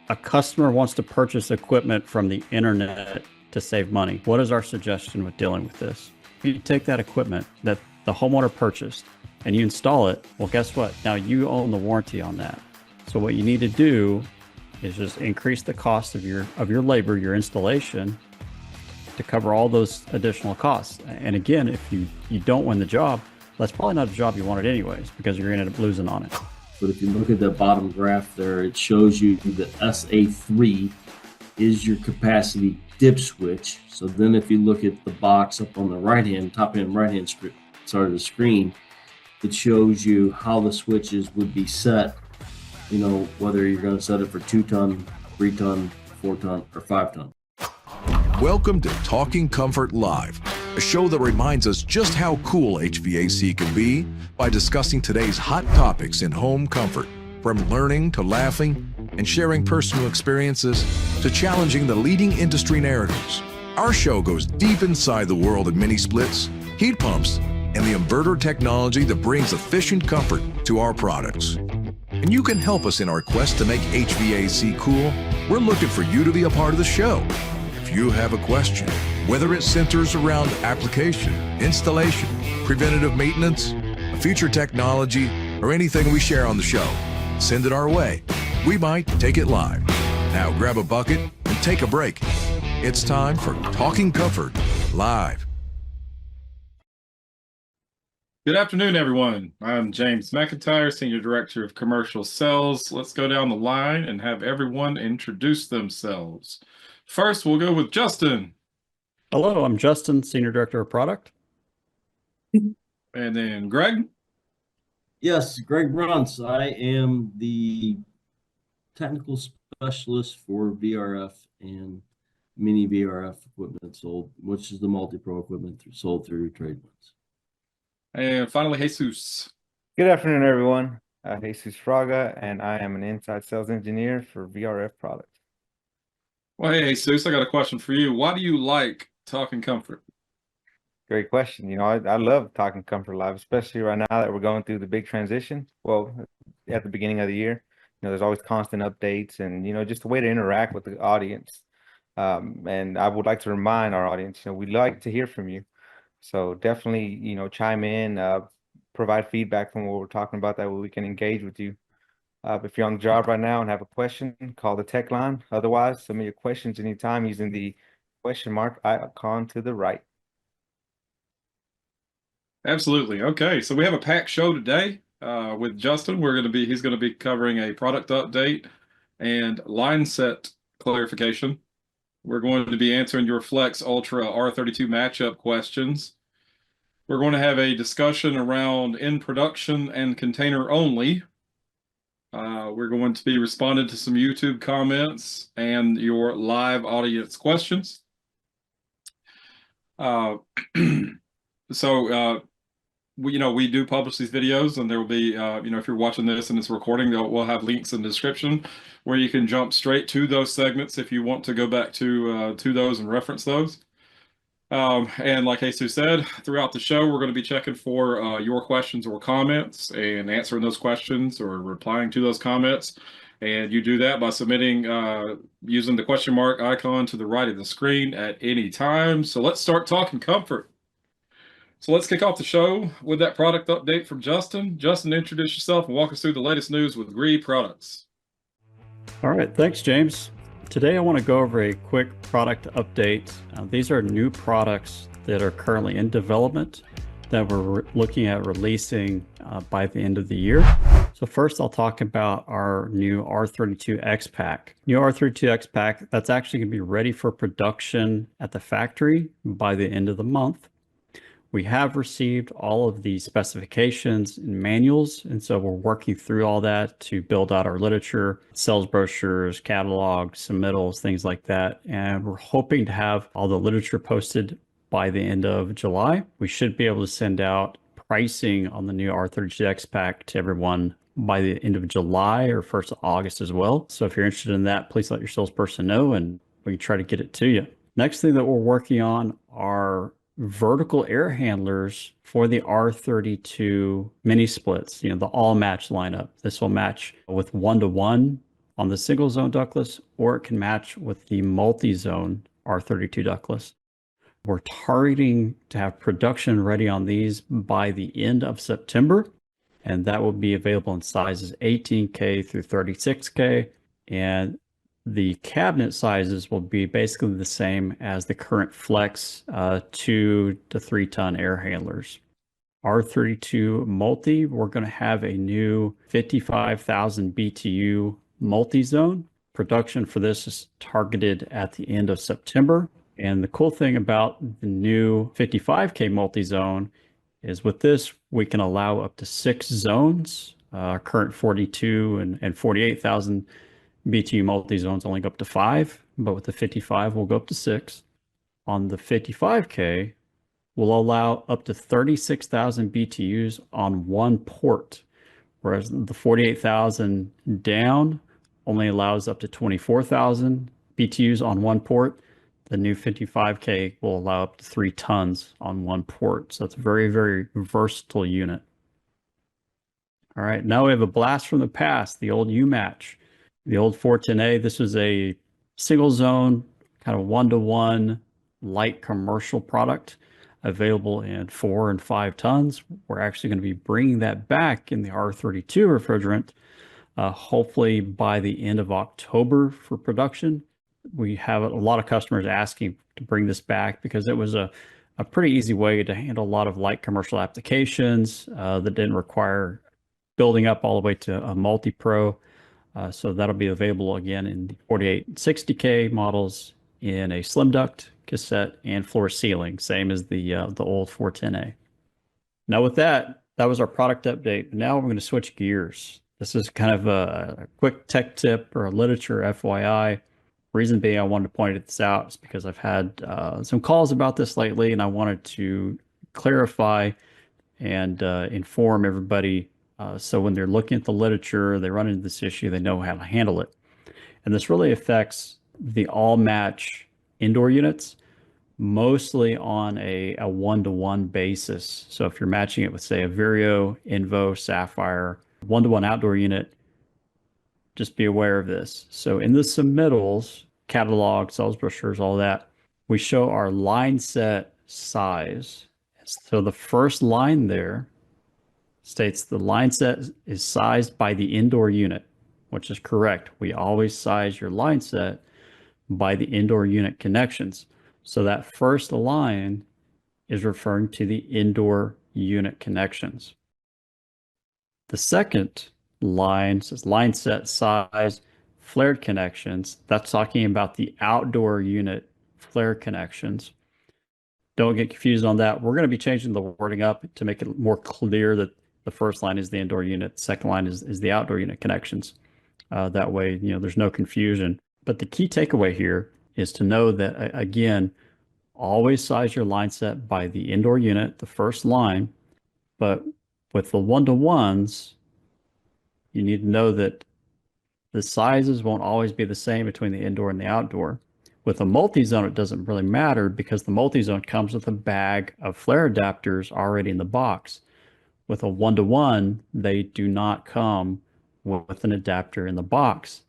a customer wants to purchase equipment from the internet to save money. What is our suggestion with dealing with this? You take that equipment that the homeowner purchased and you install it. Well, guess what? Now you own the warranty on that. So what you need to do is just increase the cost of your labor, your installation, to cover all those additional costs. And again, if you don't win the job, that's probably not a job you wanted anyways, because you're going to end up losing on it. But if you look at the bottom graph there, it shows you the SA3 is your capacity dip switch. So then if you look at the box up on the top hand right hand side of the screen, it shows you how the switches would be set, you know, whether you're going to set it for 2 ton, 3 ton, 4 ton, or 5 ton. Welcome to Talking Comfort Live, a show that reminds us just how cool HVAC can be by discussing today's hot topics in home comfort, from learning to laughing and sharing personal experiences to challenging the leading industry narratives. Our show goes deep inside the world of mini splits, heat pumps, and the inverter technology that brings efficient comfort to our products. And you can help us in our quest to make HVAC cool. We're looking for you to be a part of the show. If you have a question, whether it centers around application, installation, preventative maintenance, future technology, or anything we share on the show, send it our way. We might take it live. Now grab a bucket and take a break. It's time for Talking Comfort Live. Good afternoon, everyone. I'm James McIntyre, Senior Director of Commercial Sales. Let's go down the line and have everyone introduce themselves. First, we'll go with Justin. Hello, I'm Justin, Senior Director of Product. And then Greg. Yes, Greg Bruntz. I am the technical specialist for VRF and mini VRF equipment sold, which is the multi-pro equipment sold through TradeWinds. And finally, Jesus. Good afternoon, everyone. Jesus Fraga, and I am an inside sales engineer for VRF products. Well, hey, Jesus, I got a question for you. Why do you like Talking Comfort? Great question. You know, I love Talking Comfort Live, especially right now that we're going through the big transition. Well, at the beginning of the year, you know, there's always constant updates and, you know, just a way to interact with the audience. And I would like to remind our audience, you know, we like to hear from you. So definitely, you know, chime in, provide feedback from what we're talking about, that way we can engage with you. If you're on the job right now and have a question, call the tech line. Otherwise, submit your questions anytime using the question mark icon to the right. Absolutely. Okay, so we have a packed show today with Justin. He's going to be covering a product update and line set clarification. We're going to be answering your FLEXX Ultra R32 matchup questions. We're going to have a discussion around in production and container only. We're going to be responding to some YouTube comments and your live audience questions. We do publish these videos, and there will be, if you're watching this and it's recording, we'll have links in the description where you can jump straight to those segments if you want to go back to those and reference those. And like Jesus said, throughout the show, we're going to be checking for your questions or comments and answering those questions or replying to those comments. And you do that by submitting using the question mark icon to the right of the screen at any time. So let's start talking comfort. So let's kick off the show with that product update from Justin. Justin, introduce yourself and walk us through the latest news with GREE products. All right, thanks, James. Today I want to go over a quick product update. These are new products that are currently in development that we're looking at releasing by the end of the year. So first I'll talk about our new R32 X Pack. New R32 X Pack, that's actually going to be ready for production at the factory by the end of the month. We have received all of the specifications and manuals, and so we're working through all that to build out our literature, sales brochures, catalogs, submittals, things like that. And we're hoping to have all the literature posted by the end of July. We should be able to send out pricing on the new R32 X Pack to everyone by the end of July or 1st of August as well. So if you're interested in that, please let your salesperson know and we can try to get it to you. Next thing that we're working on are vertical air handlers for the R32 mini splits, you know, the all match lineup. This will match with 1-to-1 on the single zone ductless, or it can match with the multi-zone R32 ductless. We're targeting to have production ready on these by the end of September, and that will be available in sizes 18K through 36K. And the cabinet sizes will be basically the same as the current FLEXX 2 to 3 ton air handlers. R32 multi, we're going to have a new 55,000 BTU multi-zone. Production for this is targeted at the end of September. And the cool thing about the new 55K multi-zone is with this, we can allow up to 6 zones. Current 42 and 48,000 BTU multi-zones only go up to 5, but with the 55, we'll go up to 6. On the 55K, we'll allow up to 36,000 BTUs on one port, whereas the 48,000 down only allows up to 24,000 BTUs on one port. The new 55K will allow up to 3 tons on one port. So it's a very, very versatile unit. All right, now we have a blast from the past, the old U-Match, the old 410A. This was a single zone, kind of one-to-one light commercial product available in 4 and 5 tons. We're actually going to be bringing that back in the R32 refrigerant, hopefully by the end of October for production. We have a lot of customers asking to bring this back because it was a pretty easy way to handle a lot of light commercial applications that didn't require building up all the way to a multi-pro. So that'll be available again in the 48 and 60K models in a slim duct, cassette, and floor ceiling, same as the old 410A. Now with that, that was our product update. Now we're going to switch gears. This is kind of a quick tech tip or a literature FYI. Reason being I wanted to point this out is because I've had some calls about this lately, and I wanted to clarify and inform everybody so when they're looking at the literature, they run into this issue, they know how to handle it. And this really affects the all-match indoor units, mostly on a one-to-one basis. So if you're matching it with, say, a Vireo, Invo, Sapphire, one-to-one outdoor unit, just be aware of this. So in the submittals, catalog, sales brochures, all that, we show our line set size. So the first line there states the line set is sized by the indoor unit, which is correct. We always size your line set by the indoor unit connections. So that first line is referring to the indoor unit connections. The second line says line set size flared connections. That's talking about the outdoor unit flare connections. Don't get confused on that. We're going to be changing the wording up to make it more clear that the first line is the indoor unit, the second line is the outdoor unit connections. That way, there's no confusion. But the key takeaway here is to know that, again, always size your line set by the indoor unit, the first line. But with the one-to-ones, you need to know that the sizes won't always be the same between the indoor and the outdoor. With a multi-zone, it doesn't really matter because the multi-zone comes with a bag of flare adapters already in the box. With a one-to-one, they do not come with an adapter in the box.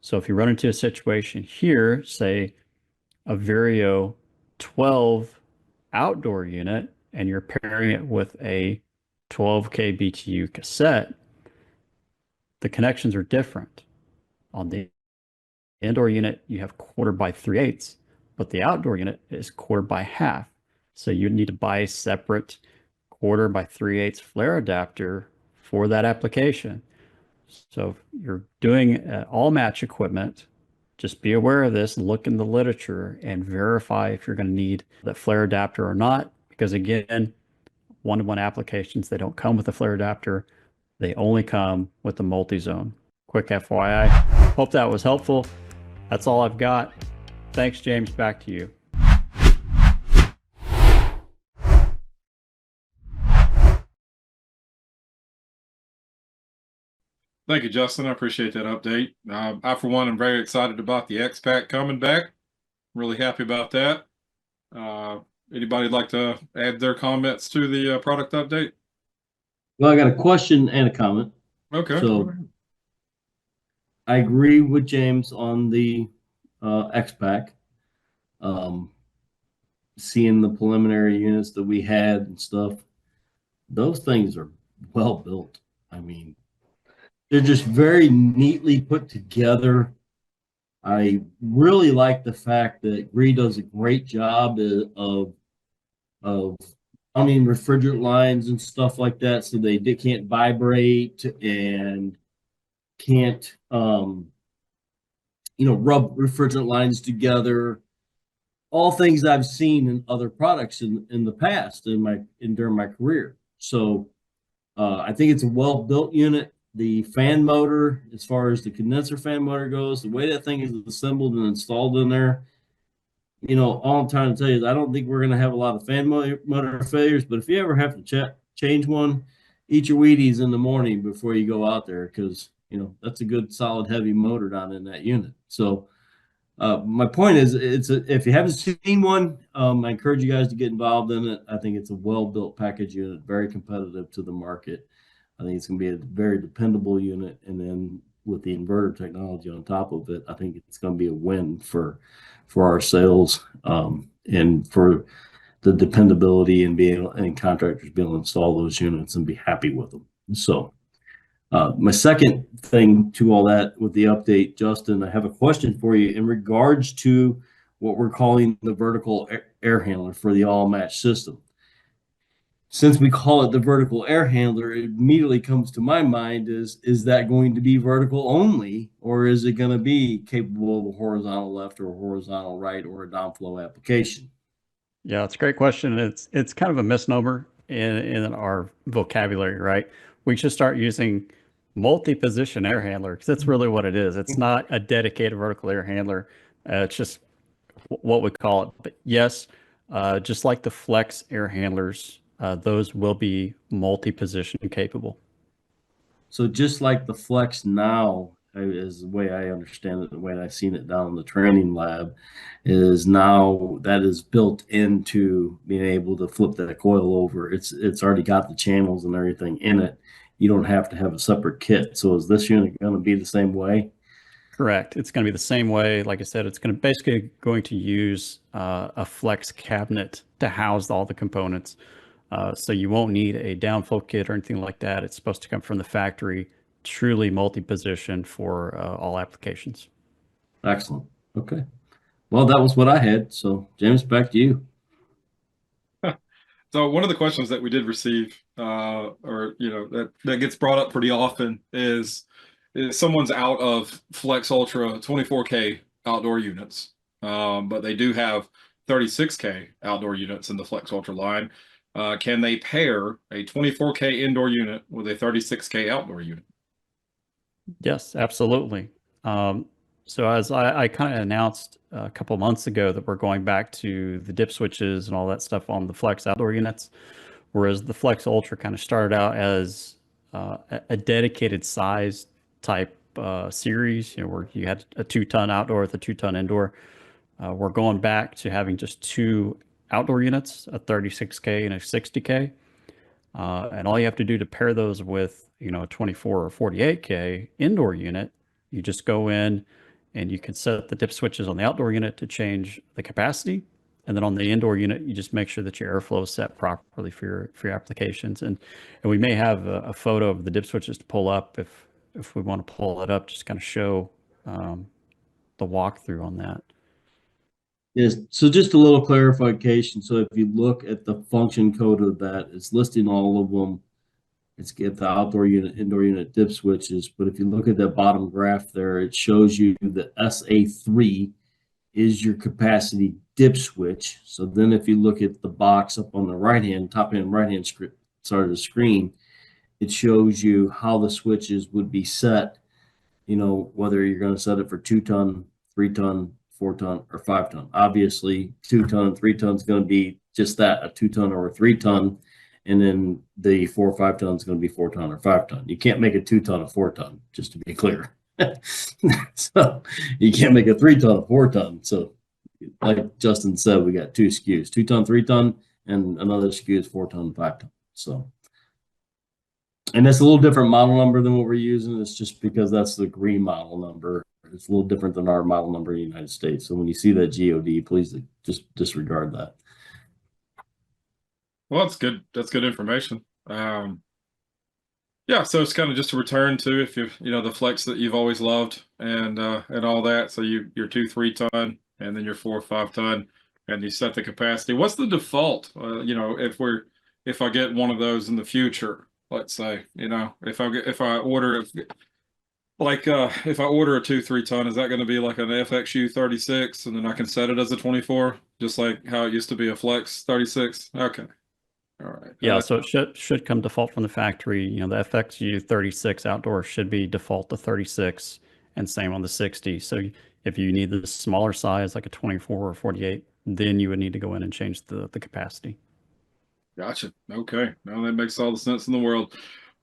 So if you run into a situation here, say a Vireo 12 outdoor unit, and you're pairing it with a 12K BTU cassette, the connections are different. On the indoor unit, you have 1/4 by 3/8, but the outdoor unit is 1/4 by 1/2. So you need to buy a separate 1/4 by 3/8 flare adapter for that application. So if you're doing all match equipment, just be aware of this, look in the literature and verify if you're going to need that flare adapter or not. Because again, one-to-one applications, they don't come with a flare adapter. They only come with the multi-zone. Quick FYI. Hope that was helpful. That's all I've got. Thanks, James. Back to you. Thank you, Justin. I appreciate that update. I, for one, am very excited about the X-Pack coming back. Really happy about that. Anybody like to add their comments to the product update? Well, I got a question and a comment. Okay. So I agree with James on the X-Pack. Seeing the preliminary units that we had and stuff, those things are well built. I mean, they're just very neatly put together. I really like the fact that GREE does a great job of mounting refrigerant lines and stuff like that, so they can't vibrate and can't rub refrigerant lines together. All things I've seen in other products in the past during my career. So I think it's a well built unit. The fan motor, as far as the condenser fan motor goes, the way that thing is assembled and installed in there, all I'm trying to tell you is I don't think we're going to have a lot of fan motor failures. But if you ever have to change one, eat your Wheaties in the morning before you go out there, because that's a good solid heavy motor down in that unit. So my point is, if you haven't seen one, I encourage you guys to get involved in it. I think it's a well-built package unit, very competitive to the market. I think it's going to be a very dependable unit, and then with the inverter technology on top of it, I think it's going to be a win for our sales and for the dependability and contractors being able to install those units and be happy with them. So. My second thing to all that with the update, Justin, I have a question for you in regards to what we're calling the vertical air handler for the all match system. Since we call it the vertical air handler, it immediately comes to my mind is that going to be vertical only, or is it going to be capable of a horizontal left or a horizontal right or a downflow application? Yeah, it's a great question. It's kind of a misnomer in our vocabulary, right? We should start using multi-position air handler because that's really what it is. It's not a dedicated vertical air handler. It's just what we call it. But yes, just like the FLEXX air handlers, those will be multi-position capable. So just like the FLEXX now, is the way I understand it, the way I've seen it down in the training lab, is now that is built into being able to flip that coil over. It's already got the channels and everything in it. You don't have to have a separate kit. So is this unit going to be the same way? Correct. It's going to be the same way. Like I said, it's going to basically going to use a FLEXX cabinet to house all the components. So you won't need a downflow kit or anything like that. It's supposed to come from the factory, truly multi-position for all applications. Excellent. Okay. Well, that was what I had. So James, back to you. So one of the questions that we did receive, or that gets brought up pretty often, is someone's out of FLEXX Ultra 24K outdoor units, but they do have 36K outdoor units in the FLEXX Ultra line. Can they pair a 24K indoor unit with a 36K outdoor unit? Yes, absolutely. So as I kind of announced a couple months ago that we're going back to the dip switches and all that stuff on the FLEXX outdoor units, whereas the FLEXX Ultra kind of started out as a dedicated size type series, where you had a 2-ton outdoor with a 2-ton indoor. We're going back to having just 2 outdoor units, a 36K and a 60K. And all you have to do to pair those with, a 24 or 48K indoor unit, you just go in and you can set the dip switches on the outdoor unit to change the capacity. And then on the indoor unit, you just make sure that your airflow is set properly for your applications. And we may have a photo of the dip switches to pull up if we want to pull it up, just kind of show the walkthrough on that. Yes. So just a little clarification. So if you look at the function code of that, it's listing all of them. It's get the outdoor unit, indoor unit dip switches. But if you look at that bottom graph there, it shows you the SA3 is your capacity dip switch. So then if you look at the box up on the top hand right hand side of the screen, it shows you how the switches would be set, whether you're going to set it for 2-ton, 3-ton, 4-ton, or 5-ton. Obviously, 2-ton, 3-ton is going to be just that, a 2-ton or a 3-ton. And then the 4 or 5-ton is going to be 4-ton or 5-ton. You can't make a 2-ton a 4-ton, just to be clear. So you can't make a 3-ton a 4-ton. So like Justin said, we got 2 SKUs, 2-ton, 3-ton, and another SKU is 4-ton, 5-ton. So And that's a little different model number than what we're using. It's just because that's the GREE model number. It's a little different than our model number in the United States. So when you see that GOD, please just disregard that. Well, that's good. That's good information. Yeah, so it's kind of just a return to if you know the flex that you've always loved and all that. So your 2 3 ton and then your 4 5 ton, and you set the capacity. What's the default? You know, if I get one of those in the future, let's say, you know, if I order if I order a 2 3 ton, is that going to be like an FXU 36, and then I can set it as a 24, just like how it used to be a FLEXX 36? Okay, all right. Yeah, so it should come default from the factory. You know, the FXU 36 outdoor should be default to 36, and same on the 60. So if you need the smaller size, like a 24 or 48, then you would need to go in and change the capacity. Gotcha. Okay. Now that makes all the sense in the world.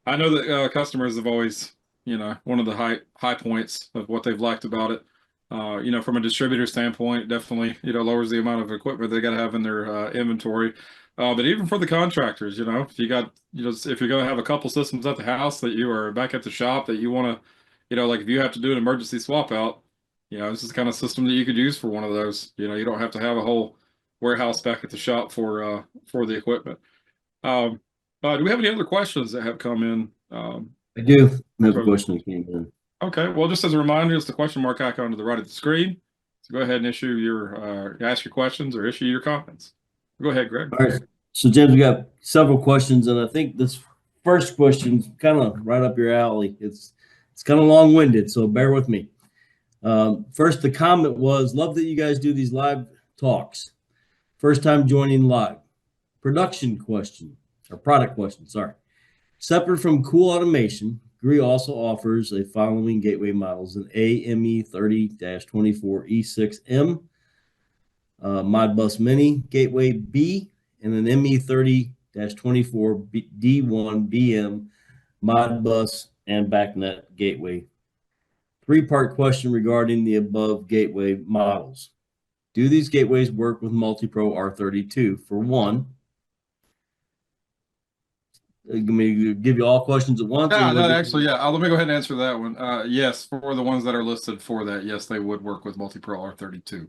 I know that customers have always, you know, one of the high points of what they've liked about it. You know, from a distributor standpoint, definitely, you know, lowers the amount of equipment they got to have in their inventory. But even for the contractors, you know, if you got, you know, if you're going to have a couple systems at the house that you are back at the shop that you want to, you know, like if you have to do an emergency swap out, you know, this is the kind of system that you could use for one of those. You know, you don't have to have a whole warehouse back at the shop for the equipment. Um, do we have any other questions that have come in? I do have a question that came in. Okay, well, just as a reminder, it's the question mark icon to the right of the screen. So go ahead and issue your ask your questions or issue your comments. Go ahead, Greg. All right. So James, we got several questions, and I think this first question's kind of right up your alley. It's kind of long-winded, so bear with me. First, the comment was, love that you guys do these live talks. First time joining live. Production question, or product question, sorry. Separate from Cool Automation, GREE also offers the following gateway models: an AME30-24E6M, Modbus Mini Gateway B, and an ME30-24D1BM Modbus and Bacnet Gateway. Three-part question regarding the above gateway models. Do these gateways work with MultiPro R32? For one, let me give you all questions at once. Yeah, no, actually, yeah. Let me go ahead and answer that one. Yes, for the ones that are listed for that, yes, they would work with MultiPro R32.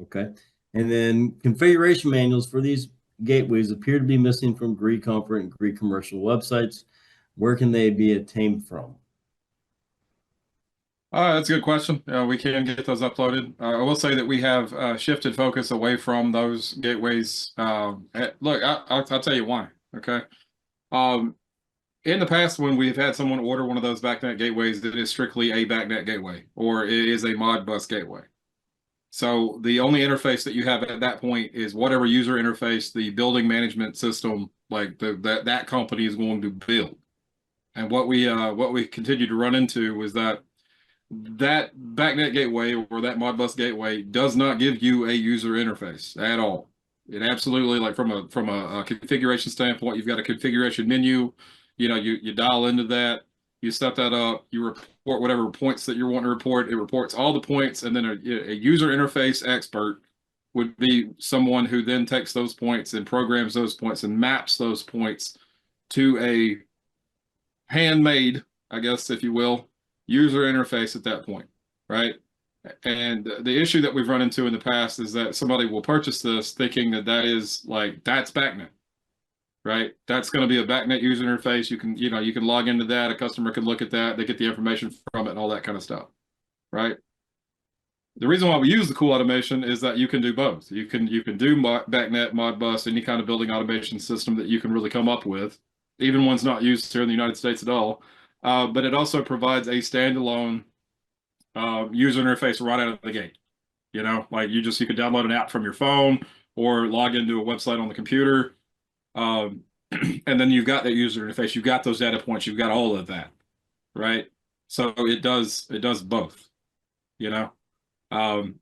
Okay. And then configuration manuals for these gateways appear to be missing from GREE Comfort and GREE commercial websites. Where can they be obtained from? That's a good question. We can get those uploaded. I will say that we have shifted focus away from those gateways. Look, I'll tell you why. Okay. In the past, when we've had someone order one of those Bacnet gateways, it is strictly a Bacnet gateway, or it is a Modbus gateway. So the only interface that you have at that point is whatever user interface the building management system, like that company, is going to build. And what we continue to run into was that Bacnet gateway or that Modbus gateway does not give you a user interface at all. It absolutely, like from a configuration standpoint, you've got a configuration menu. You know, you dial into that, you set that up, you report whatever points that you want to report. It reports all the points, and then a user interface expert would be someone who then takes those points and programs those points and maps those points to a handmade, I guess, if you will, user interface at that point, right? And the issue that we've run into in the past is that somebody will purchase this thinking that that's Bacnet, right? That's going to be a Bacnet user interface. You can log into that. A customer can look at that. They get the information from it and all that kind of stuff, right? The reason why we use the Cool Automation is that you can do both. You can do Bacnet, Modbus, any kind of building automation system that you can really come up with, even ones not used here in the United States at all. But it also provides a standalone user interface right out of the gate. You know, like you can download an app from your phone or log into a website on the computer. And then you've got that user interface, you've got those data points, you've got all of that, right? So it does both, you know?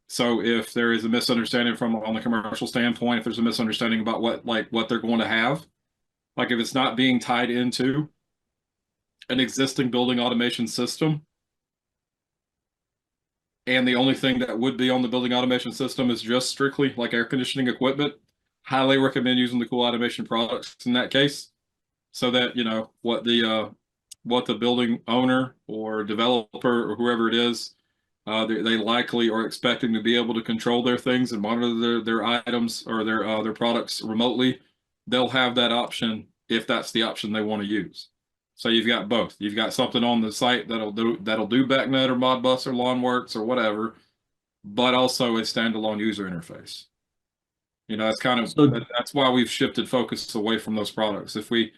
So if there is a misunderstanding on the commercial standpoint, if there's a misunderstanding about what they're going to have, like if it's not being tied into an existing building automation system, and the only thing that would be on the building automation system is just strictly like air conditioning equipment, highly recommend using the Cool Automation products in that case. so that, you know, what the building owner or developer or whoever it is, they likely are expecting to be able to control their things and monitor their items or their products remotely. They'll have that option if that's the option they want to use. So you've got both. You've got something on the site that'll do Bacnet or Modbus or LawnWorks or whatever, but also a standalone user interface. You know, that's kind of that's why we've shifted focus away from those products. If we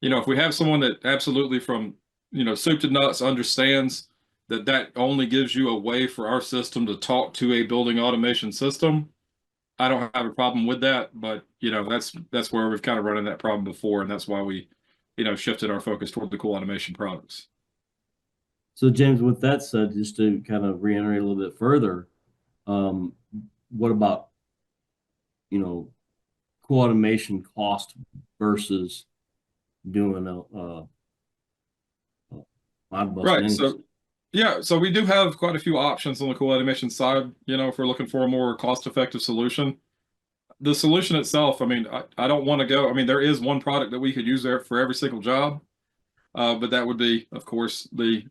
have someone that absolutely from, you know, soup to nuts understands that only gives you a way for our system to talk to a building automation system, I don't have a problem with that. But, you know, that's where we've kind of run into that problem before, and that's why we, you know, shifted our focus toward the Cool Automation products. So James, with that said, just to kind of reiterate a little bit further, what about, you know, Cool Automation cost versus doing a Modbus Right. menu? So yeah, so we do have quite a few options on the Cool Automation side, you know, if we're looking for a more cost-effective solution. The solution itself, I mean, I don't want to go, I mean, there is one product that we could use there for every single job, but that would be, of course, the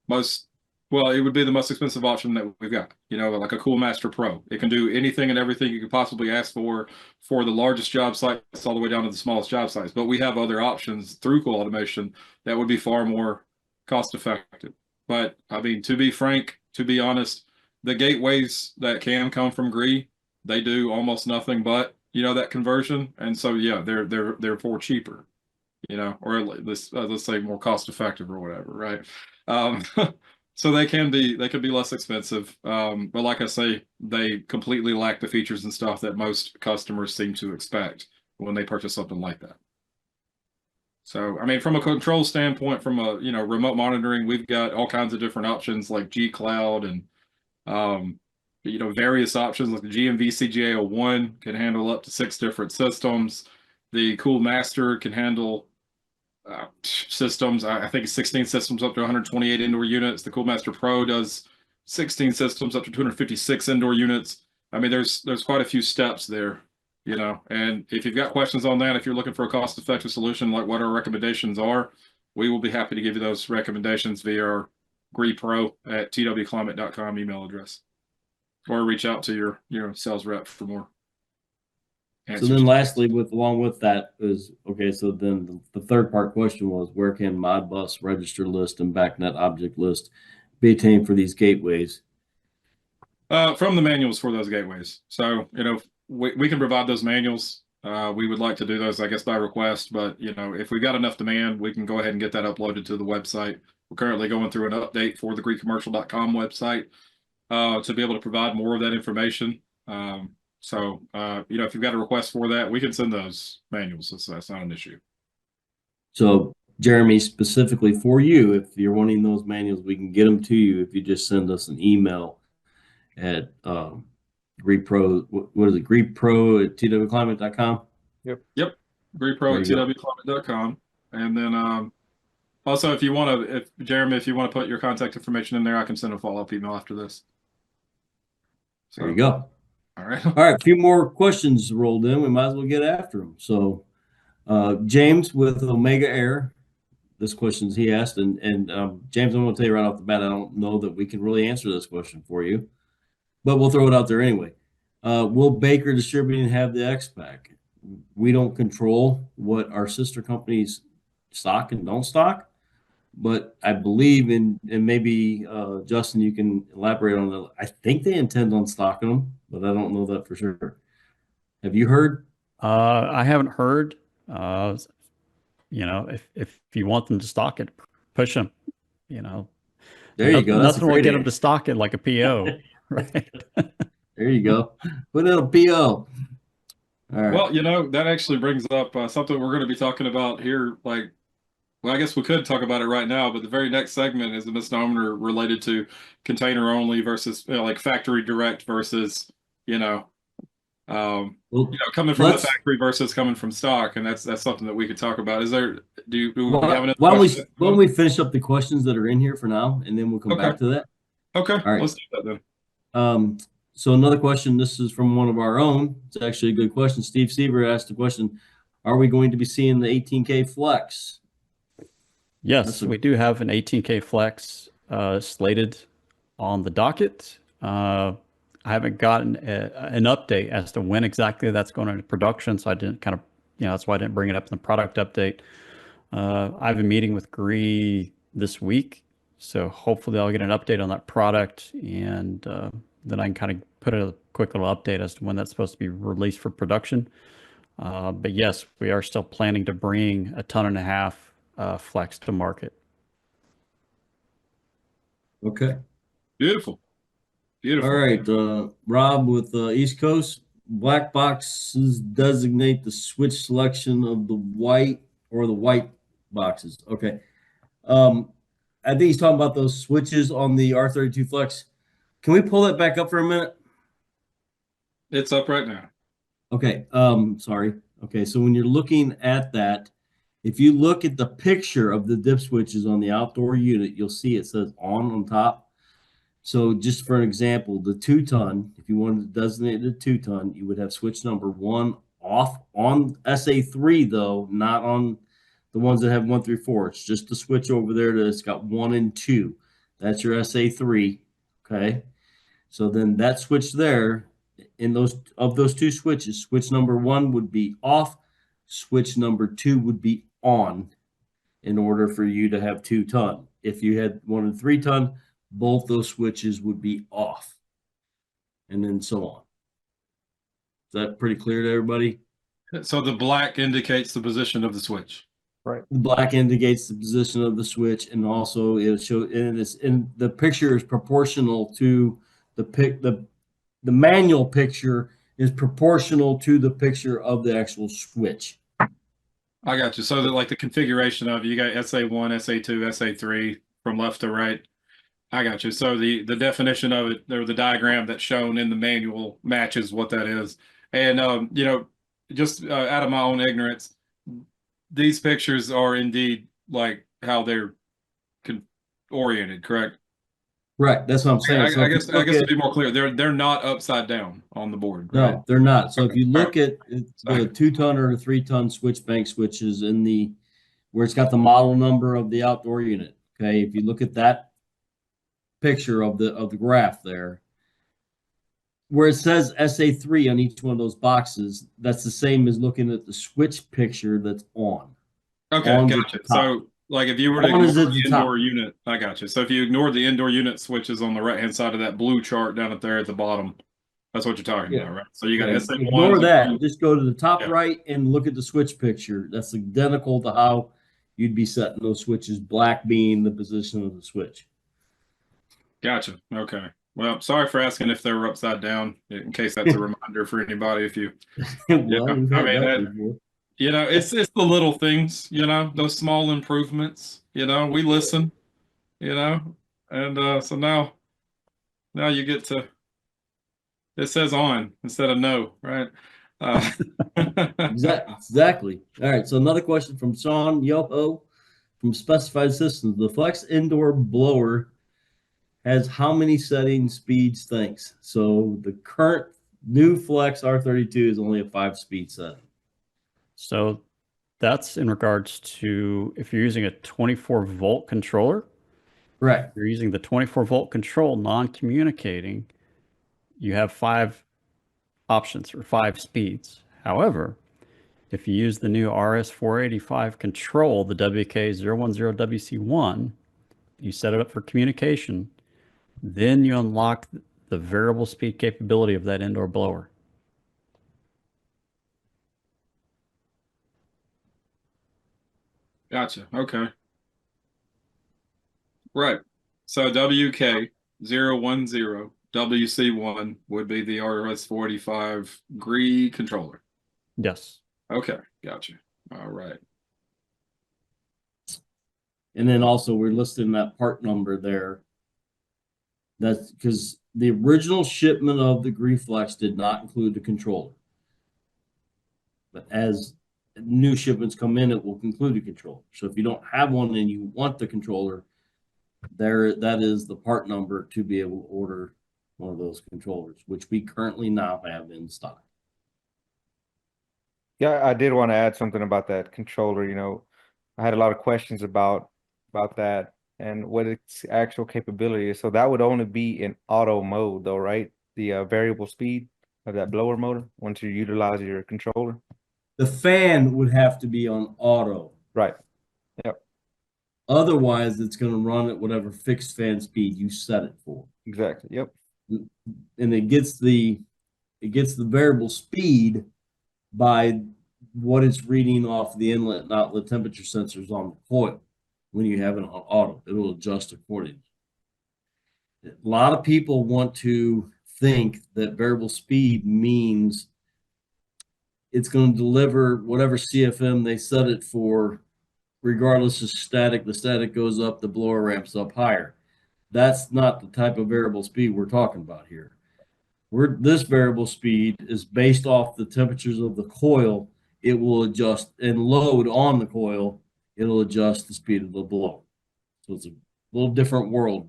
most, well, it would be the most expensive option that we've got, you know, like a Cool Master Pro. It can do anything and everything you could possibly ask for the largest job sites all the way down to the smallest job sites. But we have other options through Cool Automation that would be far more cost effective. But I mean, to be frank, to be honest, the gateways that can come from GREE, they do almost nothing but, you know, that conversion. And so, yeah, they're for cheaper, you know, or let's say more cost effective or whatever, right? So they can be less expensive, but like I say, they completely lack the features and stuff that most customers seem to expect when they purchase something like that. So I mean, from a control standpoint, from a, you know, remote monitoring, we've got all kinds of different options like G Cloud and you know, various options like the GMV CGA01 can handle up to 6 different systems. The Cool Master can handle systems. I think it's 16 systems up to 128 indoor units. The Cool Master Pro does 16 systems up to 256 indoor units. I mean, there's quite a few steps there, you know. And if you've got questions on that, if you're looking for a cost-effective solution, like what our recommendations are, we will be happy to give you those recommendations via our greepro@twclimate.com email address, or reach out to your sales rep for more answers. So then lastly, along with that is, okay, so then the third part question was, where can Modbus register list and Bacnet object list be attained for these gateways? From the manuals for those gateways. So, you know, we can provide those manuals. We would like to do those, I guess, by request, but, you know, if we got enough demand, we can go ahead and get that uploaded to the website. We're currently going through an update for the GREEcommercial.com website to be able to provide more of that information. So, you know, if you've got a request for that, we can send those manuals. That's not an issue. So, Jeremy, specifically for you, if you're wanting those manuals, we can get them to you if you just send us an email at GREEpro. What is it? GREEpro@twclimate.com. Yep. GREEpro@twclimate.com. And then also, if Jeremy, if you want to put your contact information in there, I can send a follow-up email after this. So, there you go. All right. All right. A few more questions rolled in. We might as well get after them. So, James with Omega Air, this question's he asked, and James, I'm going to tell you right off the bat, I don't know that we can really answer this question for you, but we'll throw it out there anyway. Will Baker Distributing have the X-Pack? We don't control what our sister companies stock and don't stock, but I believe and maybe Justin, you can elaborate on that. I think they intend on stocking them, but I don't know that for sure. Have you heard? I haven't heard. You know, if you want them to stock it, push them. You know, There you go. Nothing will get them to stock it like a PO, right? There you go. Put in a PO. All right. Well, you know, that actually brings up something we're going to be talking about here. Like, well, I guess we could talk about it right now, but the very next segment is a misnomer related to container only versus, you know, like factory direct versus, you know, coming from the factory versus coming from stock, and that's something that we could talk about. Is there? Do we have enough? Why don't we finish up the questions that are in here for now, and then we'll come back to that. Okay. All right. Let's do that then. So another question. This is from one of our own. It's actually a good question. Steve Seaver asked the question: Are we going to be seeing the 18K FLEXX? Yes, we do have an 18K FLEXX slated on the docket. I haven't gotten an update as to when exactly that's going into production, so I didn't kind of, that's why I didn't bring it up in the product update. I have a meeting with GREE this week, so hopefully I'll get an update on that product, and then I can kind of put a quick little update as to when that's supposed to be released for production. But yes, we are still planning to bring 1.5 tons FLEXX to market. Okay. Beautiful. Beautiful. All right, Rob with East Coast. Black boxes designate the switch selection of the white or the white boxes. Okay. I think he's talking about those switches on the R32 FLEXX. Can we pull that back up for a minute? It's up right now. Okay. Sorry. Okay. So when you're looking at that, if you look at the picture of the dip switches on the outdoor unit, you'll see it says on top. So just for an example, the 2-ton, if you wanted to designate the 2-ton, you would have switch number 1 off on SA3 though, not on the ones that have 1 through 4. It's just the switch over there that's got 1 and 2. That's your SA3. Okay. So then that switch there, in those 2 switches, switch number 1 would be off, switch number 2 would be on in order for you to have 2-ton. If you had 1 and 3-ton, both those switches would be off, and then so on. Is that pretty clear to everybody? So the black indicates the position of the switch. Right. The black indicates the position of the switch, and also it shows, and it's in the picture is proportional to the manual picture is proportional to the picture of the actual switch. I got you. So that like the configuration of you got SA1, SA2, SA3 from left to right. I got you. So the definition of it, or the diagram that's shown in the manual matches what that is. And just out of my own ignorance, these pictures are indeed like how they're oriented, correct? Right. That's what I'm saying. I guess to be more clear, they're not upside down on the board, right? No, they're not. So if you look Right. at the 2-ton or the 3-ton switch bank switches in the where it's got the model number of the outdoor unit. Okay, if you look at that picture of the graph there, where it says SA3 on each one of those boxes, that's the same as looking at the switch picture that's on. Okay, On's gotcha. So like if you were to On ignore is at the the top. indoor unit, I got you. So if you ignore the indoor unit switches on the right-hand side of that blue chart down at there at the bottom, that's what you're talking about, right? So you got SA1. Ignore that. Just go to the top Yeah. right and look at the switch picture. That's identical to how you'd be setting those switches, black being the position of the switch. Gotcha. Okay. Well, sorry for asking if they were upside down, in case that's a reminder for anybody. If you, Well, we've had that before. it's the little things, those small improvements. We listen, and so now you get to. It says on instead of no, right? Exactly. All right. So another question from Sean Yoho from Specified Systems. The FLEXX indoor blower has how many setting speeds? Thanks. So the current new FLEXX R32 is only a 5-speed setting. So that's in regards to if you're using a 24-volt controller. Right. You're using the 24-volt control, non-communicating. You have 5 options or 5 speeds. However, if you use the new RS485 control, the WK010WC1, you set it up for communication, then you unlock the variable speed capability of that indoor blower. Gotcha. Okay. Right. So WK010 WC1 would be the RS485 GREE controller. Yes. Okay. Gotcha. All right. And then also we're listing that part number there. That's because the original shipment of the GREE FLEXX did not include the controller. But as new shipments come in, it will include a controller. So if you don't have one and you want the controller, that is the part number to be able to order one of those controllers, which we currently now have in stock. Yeah, I did want to add something about that controller. I had a lot of questions about that and what its actual capability is. So that would only be in auto mode, though, right? The variable speed of that blower motor once you utilize your controller. The fan would have to be on auto. Right. Yep. Otherwise, it's going to run at whatever fixed fan speed you set it for. Exactly. Yep. And it gets the variable speed by what it's reading off the inlet and outlet temperature sensors on the coil. When you have it on auto, it will adjust accordingly. A lot of people want to think that variable speed means it's going to deliver whatever CFM they set it for, regardless of static. The static goes up, the blower ramps up higher. That's not the type of variable speed we're talking about here. This variable speed is based off the temperatures of the coil. It will adjust and load on the coil. It'll adjust the speed of the blower. So it's a little different world.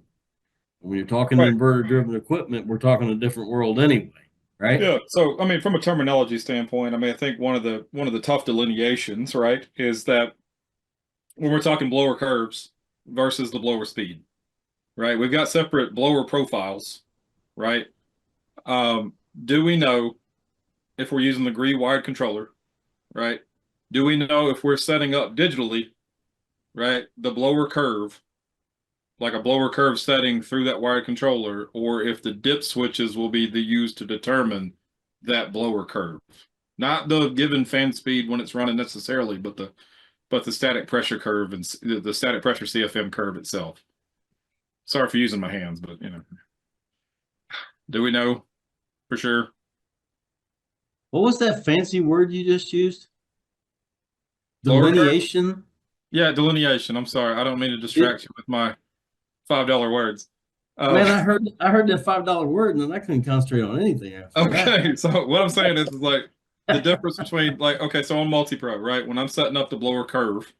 When you're talking Right. inverter-driven equipment, we're talking a different world anyway, right? Yeah. So, I mean, from a terminology standpoint, I mean, I think one of the tough delineations, right, is that when we're talking blower curves versus the blower speed, right? We've got separate blower profiles, right? Do we know if we're using the GREE wired controller, right? Do we know if we're setting up digitally, right, the blower curve, like a blower curve setting through that wired controller, or if the dip switches will be used to determine that blower curve? Not the given fan speed when it's running necessarily, but the static pressure curve and the static pressure CFM curve itself. Sorry for using my hands, but do we know for sure? What was that fancy word you just used? Blower curve? Delineation? Yeah, delineation. I'm sorry. I don't mean to distract you with my $5 words. Man, I heard that $5 word, and then I couldn't concentrate on anything after that. Okay, so what I'm saying is like the difference between okay, so on multi-pro, right? When I'm setting up the blower curve,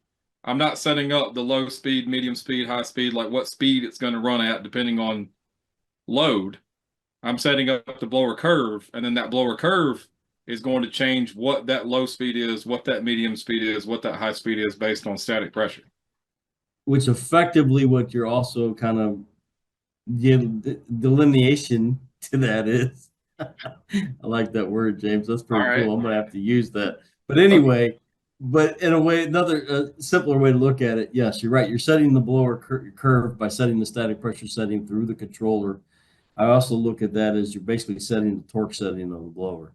I'm not setting up the low speed, medium speed, high speed, like what speed it's going to run at depending on load. I'm setting up the blower curve, and then that blower curve is going to change what that low speed is, what that medium speed is, what that high speed is based on static pressure. Which effectively what you're also kind of delineation to that is. I like that word, James. That's pretty cool. I'm gonna have to use that. But anyway, but in a way, another simpler way to look at it, yes, you're right. You're setting the blower curve by setting the static pressure setting through the controller. I also look at that as you're basically setting the torque setting of the blower.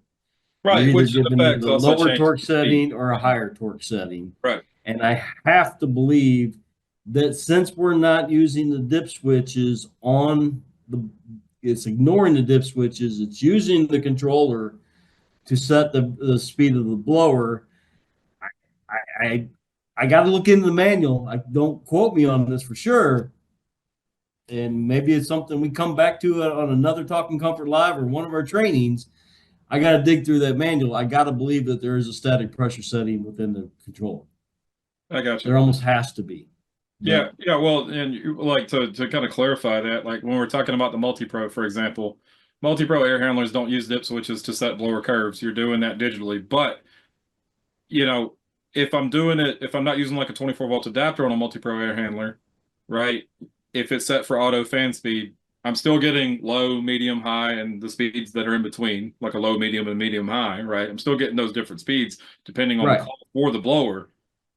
Right, You're either which in giving me effect the also lower changes torque the speed. setting or a higher torque setting. Right. And I have to believe that since we're not using the dip switches it's ignoring the dip switches, it's using the controller to set the speed of the blower. I got to look into the manual. Don't quote me on this for sure. And maybe it's something we come back to on another Talking Comfort Live or one of our trainings. I got to dig through that manual. I got to believe that there is a static pressure setting within the controller. I got you. There almost has to be. Yeah, yeah. Well, and like to kind of clarify that, like when we're talking about the multi-pro, for example, multi-pro air handlers don't use dip switches to set blower curves. You're doing that digitally. But, if I'm doing it, if I'm not using like a 24-volt adapter on a multi-pro air handler, right? If it's set for auto fan speed, I'm still getting low, medium, high, and the speeds that are in between, like a low, medium, and medium high, right? I'm still getting those different speeds depending on the call for the blower.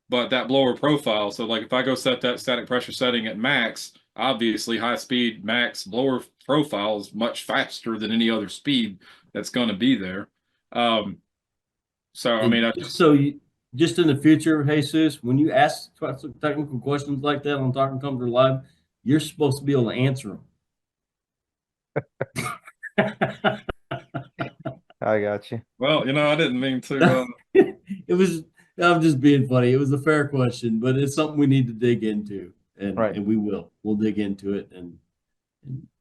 But that blower profile, so like if I go set that static pressure setting at max, obviously high speed max blower profile is much faster than any other speed that's going to be there. So I mean, Just in the future, Jesus, when you ask technical questions like that on Talking Comfort Live, you're supposed to be able to answer them. I got you. well, I didn't mean to. I'm just being funny. It was a fair question, but it's something we need to dig into, and we will. We'll dig into it and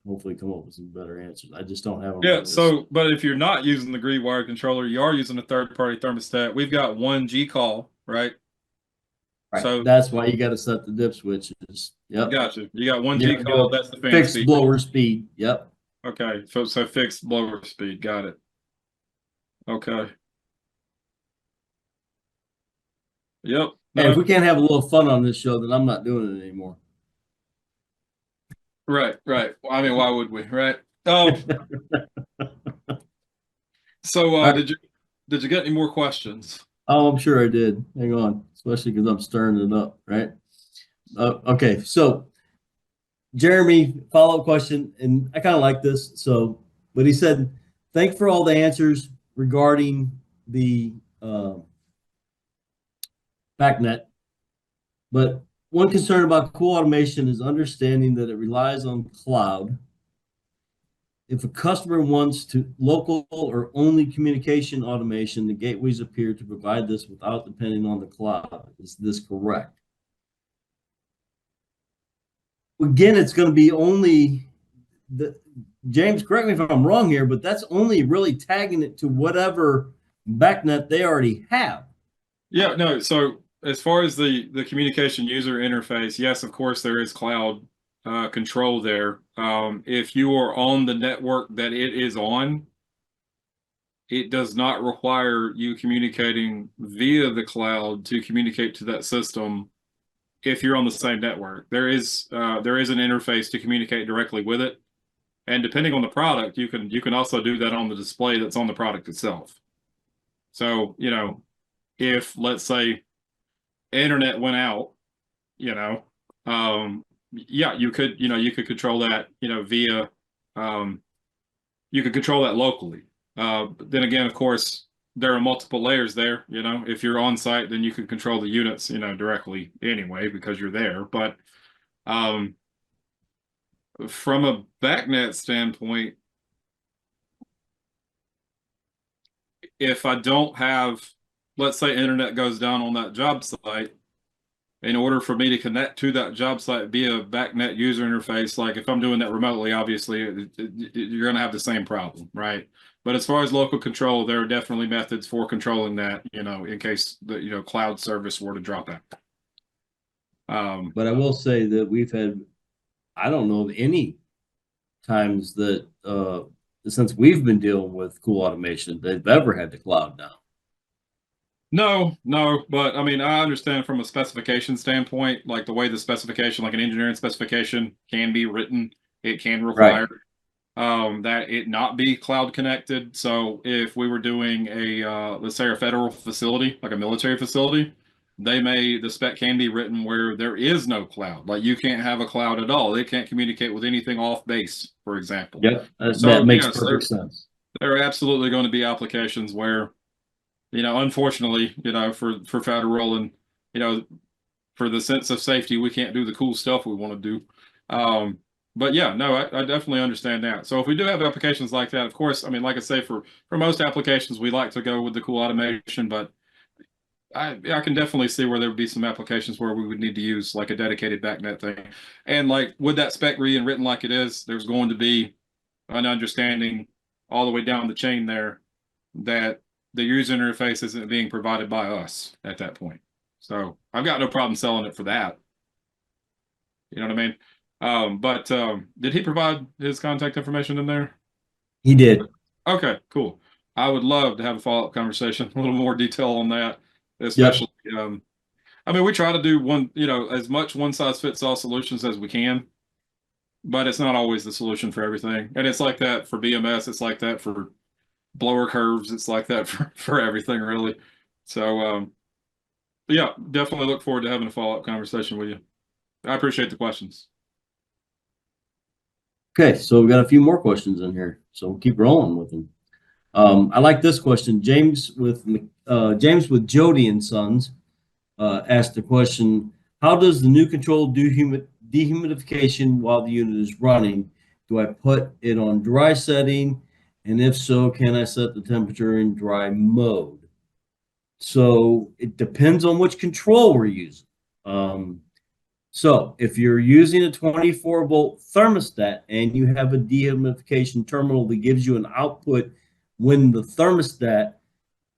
hopefully come up with some better answers. I just don't have them. Yeah. So, but if you're not using the GREE wired controller, you are using a third-party thermostat. We've got one G call, right? Right. So that's why you got to set the dip switches. Yep. Gotcha. You got one G call. That's the fan fixed speed. blower speed. Yep. Okay. So fixed blower speed. Got it. Okay. Yep. Hey, if No. we can't have a little fun on this show, then I'm not doing it anymore. Right. Right. I mean, why would we? Right. So All right. did you get any more questions? Oh, I'm sure I did. Hang on, especially because I'm stirring it up, right? Okay, so Jeremy, follow-up question, and I kind of like this. So, but he said, "Thanks for all the answers regarding the Bacnet. But one concern about Cool Automation is understanding that it relies on cloud. If a customer wants to local or only communication automation, the gateways appear to provide this without depending on the cloud. Is this correct?" Again, it's going to be only the James, correct me if I'm wrong here, but that's only really tagging it to whatever backnet they already have. Yeah, no. So as far as the communication user interface, yes, of course there is cloud control there. If you are on the network that it is on, it does not require you communicating via the cloud to communicate to that system. If you're on the same network, there is an interface to communicate directly with it, and depending on the product, you can also do that on the display that's on the product itself. So if let's say internet went out, you know, yeah, you could control that, via, um, you could control that locally. But then again, of course, there are multiple layers there. If you're on site, then you can control the units, directly anyway because you're there. But um, from a backnet standpoint, if I don't have, let's say, internet goes down on that job site, in order for me to connect to that job site via Bacnet user interface, like if I'm doing that remotely, obviously you're going to have the same problem, right? But as far as local control, there are definitely methods for controlling that, in case the cloud service were to drop out. But I will say that we've had, I don't know of any times that since we've been dealing with Cool Automation, they've ever had the cloud down. No, no, but I mean, I understand from a specification standpoint, like the way the specification, like an engineering specification can be written, it can require that it not be cloud connected. So if we were doing a, let's say a federal facility, like a military facility, the spec can be written where there is no cloud. Like you can't have a cloud at all. They can't communicate with anything off base, for example. Yep, that So makes yes, perfect sense. there are absolutely going to be applications where, unfortunately, for federal and, you know, for the sense of safety, we can't do the cool stuff we want to do. But yeah, no, I definitely understand that. So if we do have applications like that, of course, I mean, like I say, for most applications, we like to go with the cool automation, but I can definitely see where there would be some applications where we would need to use like a dedicated backnet thing. And like with that spec read written like it is, there's going to be an understanding all the way down the chain there that the user interface isn't being provided by us at that point. So I've got no problem selling it for that. You know what I mean? But did he provide his contact information in there? He did. Okay, cool. I would love to have a follow-up conversation, a little more detail on that, Yep. especially. I mean, we try to do as much one-size-fits-all solutions as we can, but it's not always the solution for everything. And it's like that for BMS. It's like that for blower curves. It's like that for everything, really. So, but yeah, definitely look forward to having a follow-up conversation with you. I appreciate the questions. Okay, so we've got a few more questions in here, so we'll keep rolling with them. I like this question. James with Jody and Sons asked the question: how does the new control do dehumidification while the unit is running? Do I put it on dry setting? And if so, can I set the temperature in dry mode? So it depends on which control we're using. So if you're using a 24-volt thermostat and you have a dehumidification terminal that gives you an output when the thermostat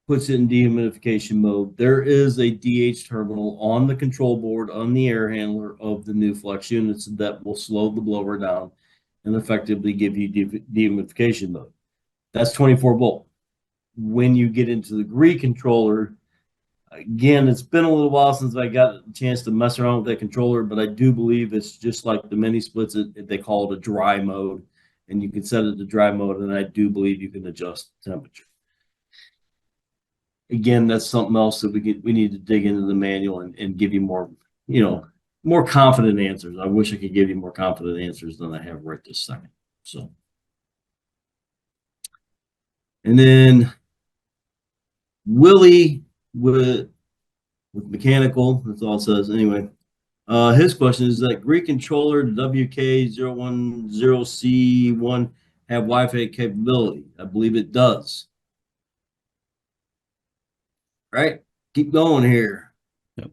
puts it in dehumidification mode, there is a DH terminal on the control board on the air handler of the new FLEXX units that will slow the blower down and effectively give you dehumidification mode. That's 24 volt. When you get into the GREE controller, Again, it's been a little while since I got a chance to mess around with that controller, but I do believe it's just like the mini splits. They call it a dry mode, and you can set it to dry mode, and I do believe you can adjust the temperature. Again, that's something else that we need to dig into the manual and give you more, more confident answers. I wish I could give you more confident answers than I have right this second. So, and then Willie with mechanical, that's all it says anyway. His question is that GREE controller WK010C1 have Wi-Fi capability? I believe it does. Right? Keep going here. Yep.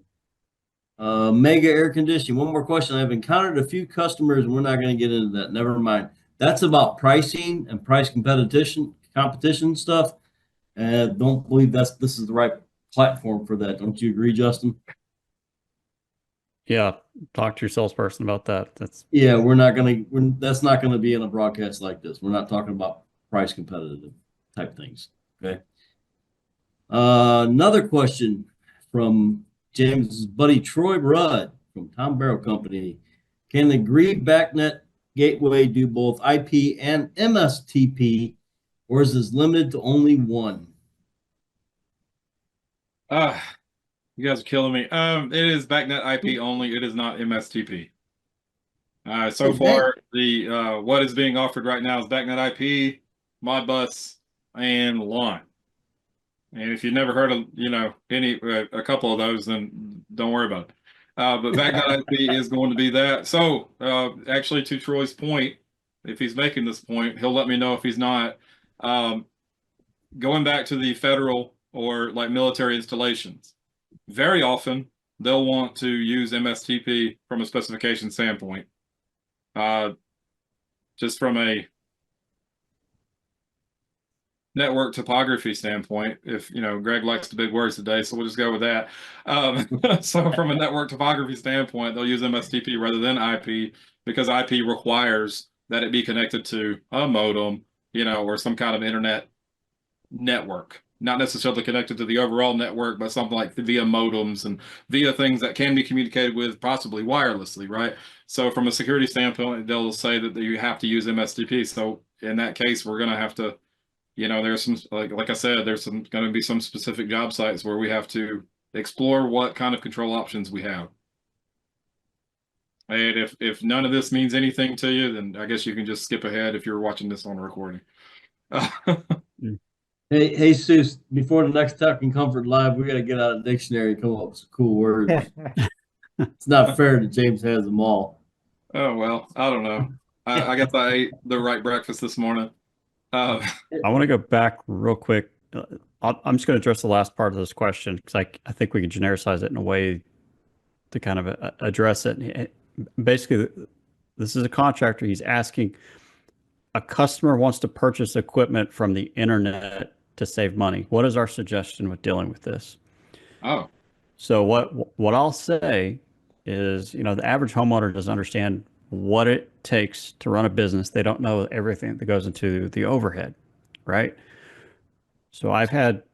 Mega air conditioning. One more question. I've encountered a few customers, and we're not going to get into that. Never mind. That's about pricing and price competition stuff. And don't believe this is the right platform for that. Don't you agree, Justin? Yeah, talk to your salesperson about that. That's That's not gonna be in a broadcast like this. We're not talking about price competitive type things. Okay. Another question from James' buddy Troy Rudd from Tom Barrow Company. Can the GREE Bacnet Gateway do both IP and MSTP, or is this limited to only one? You guys are killing me. It is Bacnet IP only. It is not MSTP. So far, the what is being offered right now is Bacnet IP, Modbus, and LAN. And if you've never heard of any a couple of those, then don't worry about it. But Bacnet IP is going to be that. So actually, to Troy's point, if he's making this point, he'll let me know if he's not. Going back to the federal or like military installations, very often they'll want to use MSTP from a specification standpoint. Just from a network topography standpoint, if Greg likes the big words today, so we'll just go with that. So from a network topography standpoint, they'll use MSTP rather than IP because IP requires that it be connected to a modem, or some kind of internet network, not necessarily connected to the overall network, but something like via modems and via things that can be communicated with possibly wirelessly, right? So from a security standpoint, they'll say that you have to use MSTP. So in that case, we're going to have to, there's some, like I said, there's going to be some specific job sites where we have to explore what kind of control options we have. And if none of this means anything to you, then I guess you can just skip ahead if you're watching this on a recording. Hey, Jesus, before the next Talking Comfort Live, we got to get out a dictionary and come up with some cool words. It's not fair that James has them all. Oh, well, I don't know. I guess I ate the right breakfast this morning. I want to go back real quick. I'm just going to address the last part of this question because I think we can genericize it in a way to kind of address it. Basically, this is a contractor. He's asking, a customer wants to purchase equipment from the internet to save money. What is our suggestion with dealing with this? Oh. So what I'll say is, the average homeowner doesn't understand what it takes to run a business. They don't know everything that goes into the overhead, right? So I've had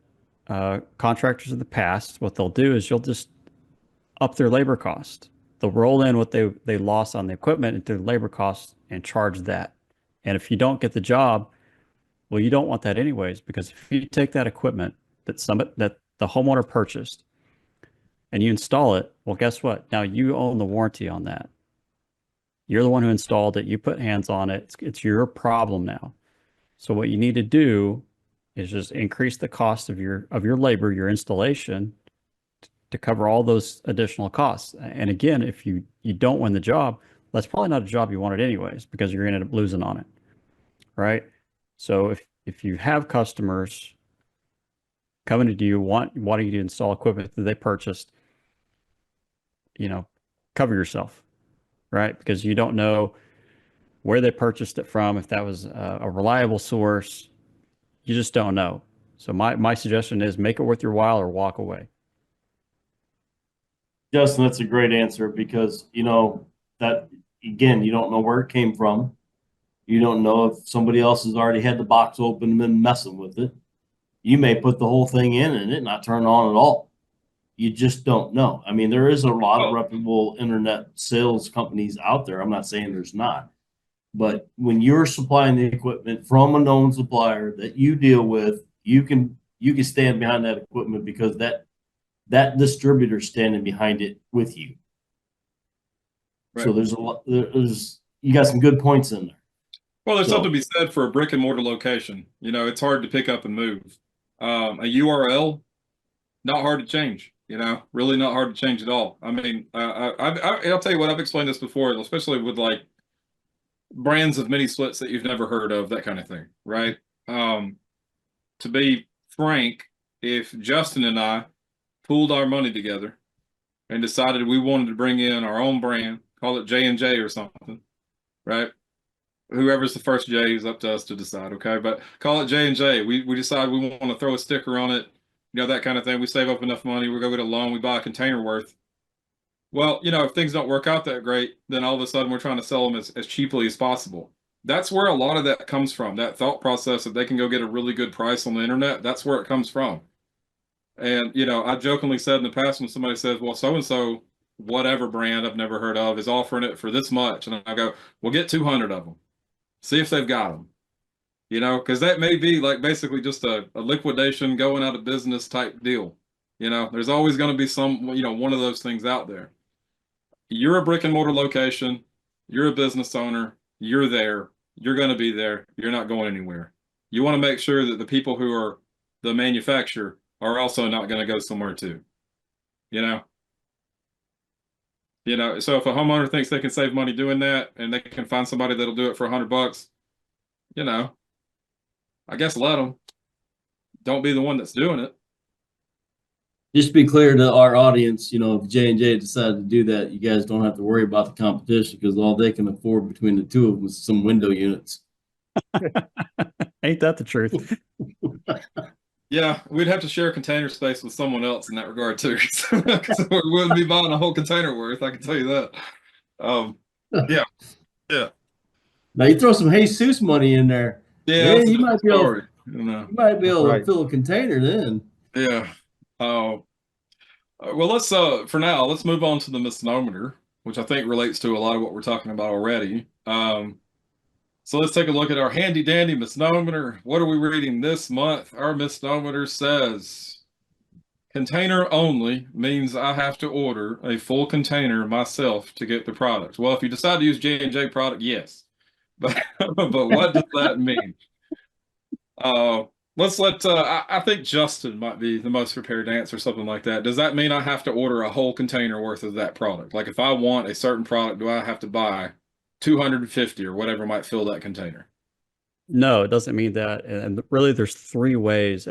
contractors in the past, what they'll do is you'll just up their labor cost. They'll roll in what they lost on the equipment into their labor costs and charge that. And if you don't get the job, well, you don't want that anyways, because if you take that equipment that the homeowner purchased and you install it, well, guess what? Now you own the warranty on that. You're the one who installed it. You put hands on it. It's your problem now. So what you need to do is just increase the cost of your labor, your installation, to cover all those additional costs. And again, if you don't win the job, that's probably not a job you wanted anyways, because you're going to end up losing on it, right? So if you have customers coming to you wanting you to install equipment that they purchased, cover yourself, right? Because you don't know where they purchased it from, if that was a reliable source. You just don't know. So my suggestion is make it worth your while or walk away. Justin, that's a great answer because, that, again, you don't know where it came from. You don't know if somebody else has already had the box open and been messing with it. You may put the whole thing in and it not turn on at all. You just don't know. I mean, there is a lot of reputable internet sales companies out there. I'm not saying there's not. But when you're supplying the equipment from a known supplier that you deal with, you can stand behind that equipment because that distributor's standing behind it with you. Right. So there's a lot. You got some good points in there. Well, there's So- something to be said for a brick and mortar location. You know, it's hard to pick up and move. A URL, not hard to change. You know, really not hard to change at all. I mean, I'll tell you what, I've explained this before, especially with like brands of mini splits that you've never heard of, that kind of thing, right? To be frank, if Justin and I pooled our money together and decided we wanted to bring in our own brand, call it J&J or something, right? Whoever's the first J is up to us to decide, okay? But call it J&J. We decide we want to throw a sticker on it, you know, that kind of thing. We save up enough money, we go get a loan, we buy a container worth. Well, you know, if things don't work out that great, then all of a sudden we're trying to sell them as cheaply as possible. That's where a lot of that comes from, that thought process that they can go get a really good price on the internet. That's where it comes from. And, you know, I jokingly said in the past when somebody says, well, so-and-so, whatever brand I've never heard of, is offering it for this much. And I go, well, get 200 of them. See if they've got them. You know, because that may be like basically just a liquidation, going out of business type deal. You know, there's always going to be some, you know, one of those things out there. You're a brick and mortar location, you're a business owner, you're there, you're going to be there, you're not going anywhere. You want to make sure that the people who are the manufacturer are also not going to go somewhere too. You know? You know, so if a homeowner thinks they can save money doing that and they can find somebody that'll do it for $100, you know, I guess let them. Don't be the one that's doing it. Just to be clear to our audience, you know, if J&J decided to do that, you guys don't have to worry about the competition because all they can afford between the two of them is some window units. Ain't that the truth? Yeah, we'd have to share container space with someone else in that regard too. So we wouldn't be buying a whole container worth, I can tell you that. Yeah. Yeah. Now you throw some Jesus money in there. Yeah, Man, you might be able, story. You know. you might be able Right. to fill a container then. Yeah. Well, let's for now, let's move on to the misnometer, which I think relates to a lot of what we're talking about already. So let's take a look at our handy dandy misnometer. What are we reading this month? Our misnometer says container only means I have to order a full container myself to get the product. Well, if you decide to use J&J product, yes. But but what does that mean? Let's let I think Justin might be the most prepared to answer something like that. Does that mean I have to order a whole container worth of that product? Like if I want a certain product, do I have to buy 250 or whatever might fill that container? No, it doesn't mean that. And really, there's three ways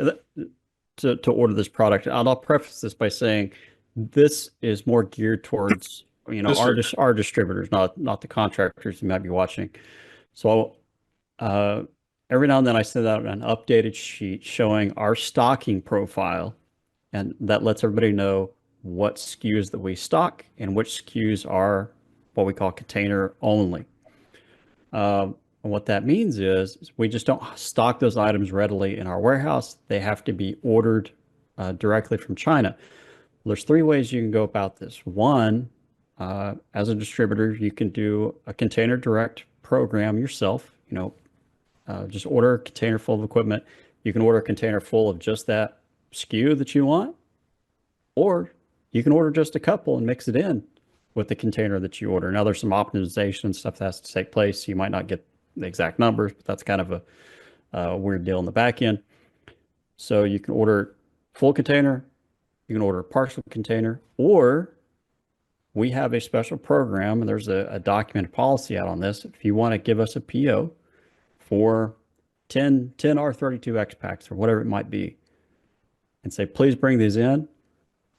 to order this product. And I'll preface this by saying this is more geared towards, you know, our distributors, not the contractors who might be watching. So every now and then I send out an updated sheet showing our stocking profile, and that lets everybody know what SKUs that we stock and which SKUs are what we call container only. And what that means is we just don't stock those items readily in our warehouse. They have to be ordered directly from China. There's three ways you can go about this. One, as a distributor, you can do a container direct program yourself. You know, just order a container full of equipment. You can order a container full of just that SKU that you want, or you can order just a couple and mix it in with the container that you order. Now, there's some optimization and stuff that has to take place. You might not get the exact numbers, but that's kind of a weird deal in the back end. So you can order full container, you can order a partial container, or we have a special program, and there's a documented policy out on this. If you want to give us a PO for 10 R32 X packs or whatever it might be, and say, please bring these in.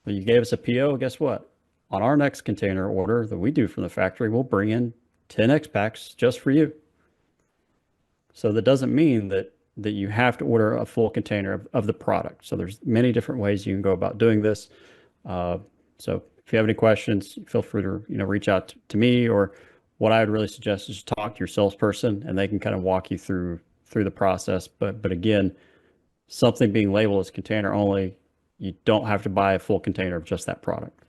Well, you gave us a PO, guess what? On our next container order that we do from the factory, we'll bring in 10 X packs just for you. So that doesn't mean that you have to order a full container of the product. So there's many different ways you can go about doing this. So if you have any questions, feel free to reach out to me, or what I would really suggest is talk to your salesperson, and they can kind of walk you through the process. But again, something being labeled as container only you don't have to buy a full container of just that product.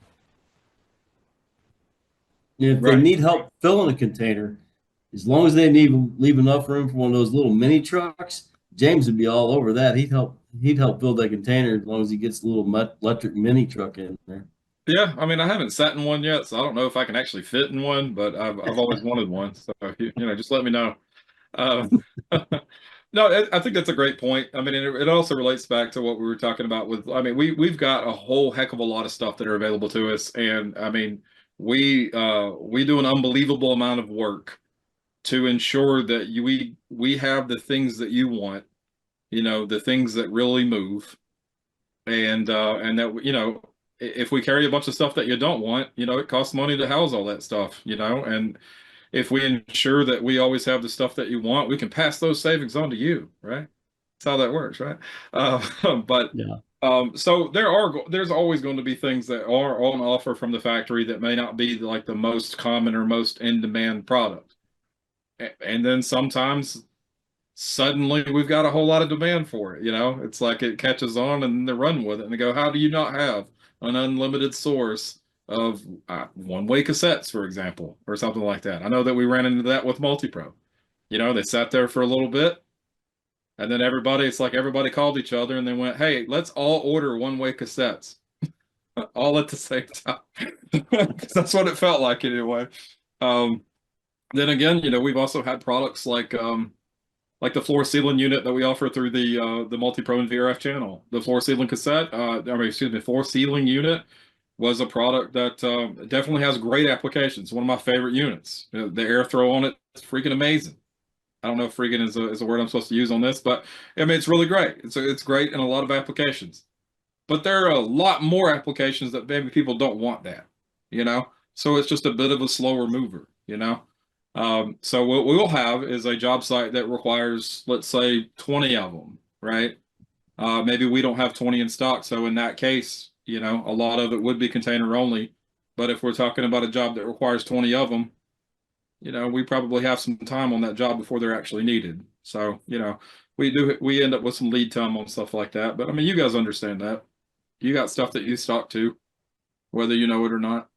If they Right. need help filling a container, as long as they leave enough room for one of those little mini trucks, James would be all over that. He'd help fill that container as long as he gets a little electric mini truck in there. Yeah, I mean, I haven't sat in one yet, so I don't know if I can actually fit in one, but I've always wanted one. So just let me know. Um, no, I think that's a great point. I mean, it also relates back to what we were talking about with, I mean, we've got a whole heck of a lot of stuff that are available to us, and I mean, we do an unbelievable amount of work to ensure that we have the things that you want, the things that really move, and that if we carry a bunch of stuff that you don't want, it costs money to house all that stuff, and if we ensure that we always have the stuff that you want, we can pass those savings on to you, right? That's how that works, right? But Yeah. so there's always going to be things that are on offer from the factory that may not be like the most common or most in demand product. And then sometimes suddenly we've got a whole lot of demand for it. It's like it catches on and they run with it and they go, how do you not have an unlimited source of one-way cassettes, for example, or something like that? I know that we ran into that with Multipro. They sat there for a little bit and then it's like everybody called each other and they went, hey, let's all order one-way cassettes all at the same time. 'Cause that's what it felt like anyway. Um, then again, we've also had products like the floor sealing unit that we offer through the Multipro and VRF channel. The floor sealing cassette, floor sealing unit was a product that definitely has great applications. One of my favorite units. The air throw on it is freaking amazing. I don't know if freaking is a word I'm supposed to use on this, but I mean it's really great. It's great in a lot of applications. But there are a lot more applications that maybe people don't want that, So it's just a bit of a slower mover. So what we will have is a job site that requires, let's say, 20 of them, right? Maybe we don't have 20 in stock. So in that case, a lot of it would be container only. But if we're talking about a job that requires 20 of them, we probably have some time on that job before they're actually needed. So, we end up with some lead time on stuff like that. But I mean, you guys understand that. You got stuff that you stock too, whether you know it or not.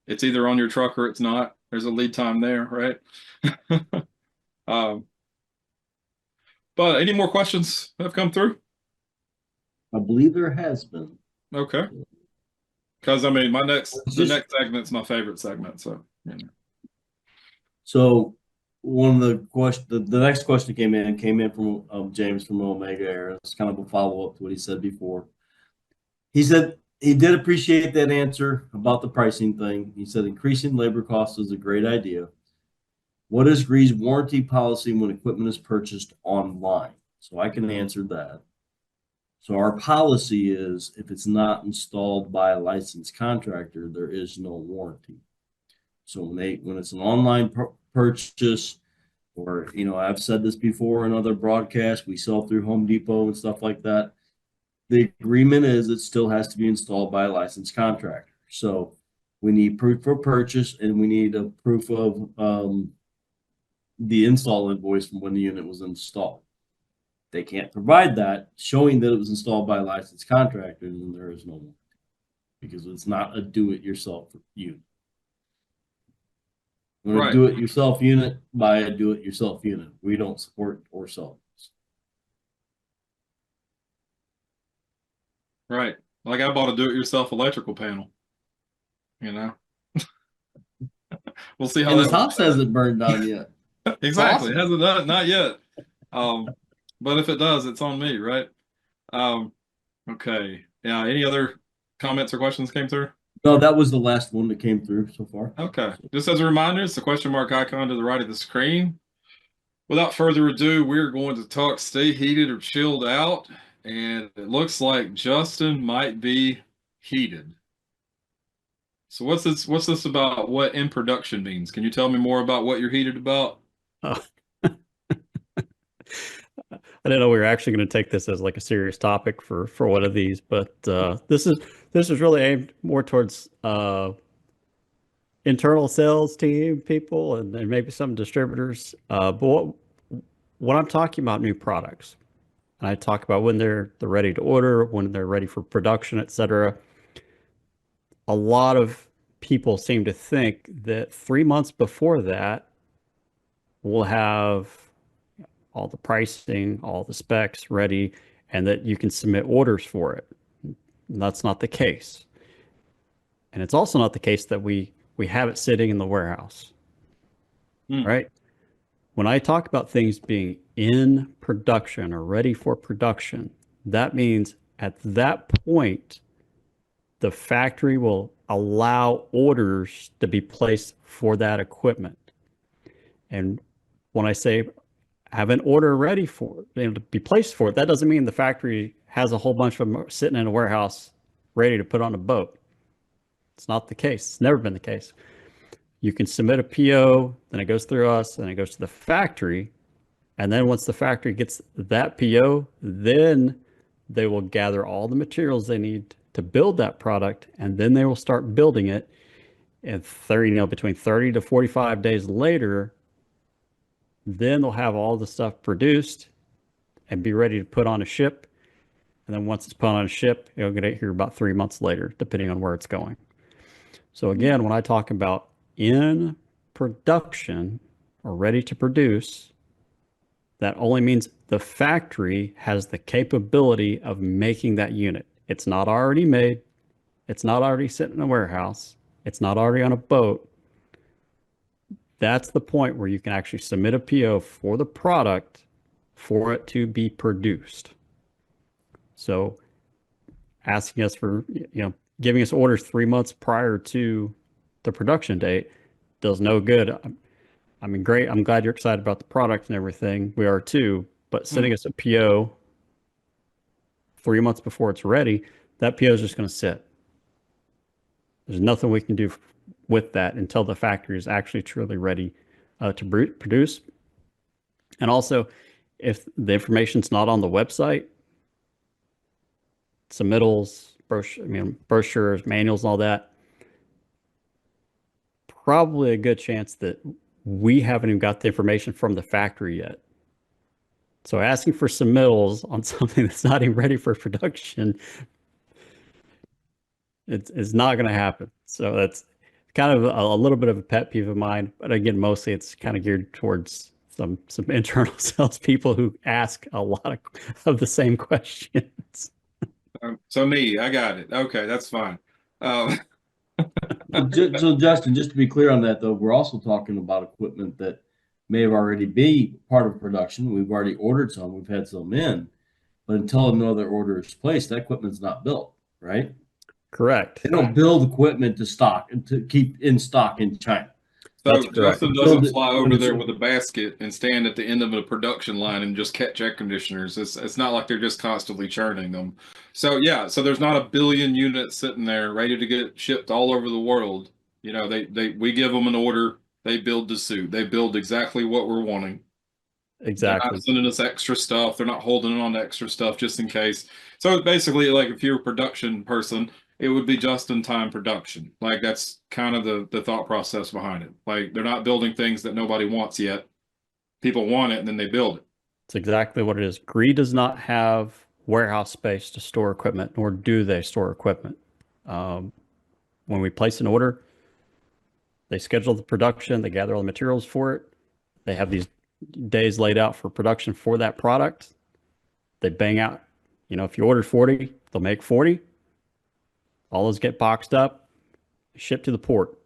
It's either on your truck or it's not. There's a lead time there, right? um, but any more questions that have come through? I believe there has been. Okay. Because I mean, the Just next segment's my favorite segment. So, so one of the next question came in from James from Omega Air. It's kind of a follow up to what he said before. He said he did appreciate that answer about the pricing thing. He said increasing labor costs is a great idea. What is GREE's warranty policy when equipment is purchased online? So I can answer that. So our policy is if it's not installed by a licensed contractor, there is no warranty. So when it's an online purchase, or I've said this before in other broadcasts, we sell through Home Depot and stuff like that. The agreement is it still has to be installed by a licensed contractor. So we need proof of purchase and we need a proof of the install invoice from when the unit was installed. They can't provide that, showing that it was installed by a licensed contractor, then there is no warranty because it's not a do-it-yourself unit. When a right, do-it-yourself unit, buy a do-it-yourself unit. We don't support or sell those. right. Like I bought a do-it-yourself electrical panel. We'll see how And that his house hasn't burned down yet. exactly. Awesome. It hasn't done it, not yet. But if it does, it's on me, right? Um, okay. Yeah. Any other comments or questions came through? No, that was the last one that came through so far. Okay. Just as a reminder, it's the question mark icon to the right of the screen. Without further ado, we're going to talk stay heated or chilled out. And it looks like Justin might be heated. So what's this about what in production means? Can you tell me more about what you're heated about? Oh. I didn't know we were actually going to take this as like a serious topic for one of these, but this is really aimed more towards internal sales team people and maybe some distributors. But what I'm talking about, new products. and I talk about when they're ready to order, when they're ready for production, etc. A lot of people seem to think that 3 months before that, we'll have all the pricing, all the specs ready, and that you can submit orders for it. And that's not the case. And it's also not the case that we have it sitting in the warehouse, right? When I talk about things being in production or ready for production, that means at that point, the factory will allow orders to be placed for that equipment. And when I say have an order ready for it, to be placed for it, that doesn't mean the factory has a whole bunch of them sitting in a warehouse ready to put on a boat. It's not the case. It's never been the case. You can submit a PO, then it goes through us, then it goes to the factory. And then once the factory gets that PO, then they will gather all the materials they need to build that product, and then they will start building it. And 30, between 30 to 45 days later, then they'll have all the stuff produced and be ready to put on a ship. And then once it's put on a ship, it'll get here about 3 months later, depending on where it's going. So again, when I talk about in production or ready to produce, that only means the factory has the capability of making that unit. It's not already made. It's not already sitting in a warehouse. It's not already on a boat. That's the point where you can actually submit a PO for the product for it to be produced. So asking us for, giving us orders 3 months prior to the production date does no good. I mean, great. I'm glad you're excited about the product and everything. We are too. But sending us a PO 3 months before it's ready, that PO is just going to sit. There's nothing we can do with that until the factory is actually truly ready to produce. And also, if the information's not on the website, submittals, brochures, manuals, and all that, probably a good chance that we haven't even got the information from the factory yet. So asking for submittals on something that's not even ready for production, it's not going to happen. So that's kind of a little bit of a pet peeve of mine. But again, mostly it's kind of geared towards some internal salespeople who ask a lot of the same questions. So me, I got it. Okay, that's fine. So Justin, just to be clear on that, though, we're also talking about equipment that may have already be part of production. We've already ordered some. We've had some in, but until another order is placed, that equipment's not built, right? Correct. They don't build equipment to stock and to keep in stock in China. So That's correct. Justin doesn't fly over there with a basket and stand at the end of a production line and just catch air conditioners. It's not like they're just constantly churning them. So yeah, so there's not a billion units sitting there ready to get shipped all over the world. We give them an order, they build the suit. They build exactly what we're wanting. Exactly. They're not sending us extra stuff. They're not holding on to extra stuff just in case. So basically, like if you're a production person, it would be just in time production. Like that's kind of the thought process behind it. Like they're not building things that nobody wants yet. People want it and then they build it. It's exactly what it is. GREE does not have warehouse space to store equipment, nor do they store equipment. When we place an order, they schedule the production, they gather all the materials for it. They have these days laid out for production for that product. They bang out, if you ordered 40, they'll make 40. All those get boxed up, shipped to the port,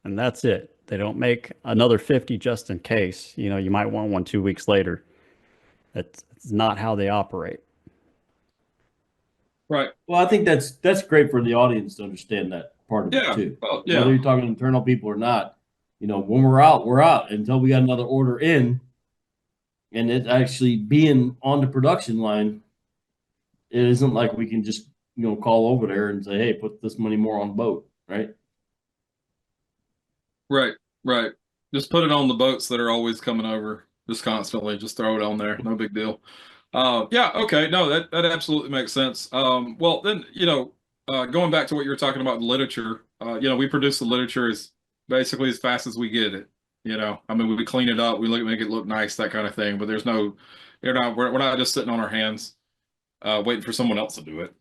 and that's it. They don't make another 50 just in case. You might want one 2 weeks later. That's not how they operate. Right. Well, I think that's great for the audience to understand that part of it too. Well, yeah. Whether you're talking internal people or not, when we're out until we got another order in, and it actually being on the production line. It isn't like we can just call over there and say, hey, put this money more on the boat, right? Right. Just put it on the boats that are always coming over, just constantly. Just throw it on there. No big deal. Yeah, okay. No, that absolutely makes sense. Well, then, going back to what you were talking about in literature, we produce the literature as basically as fast as we get it. You know, I mean, we clean it up, we make it look nice, that kind of thing. But there's no, we're not just sitting on our hands waiting for someone else to do it.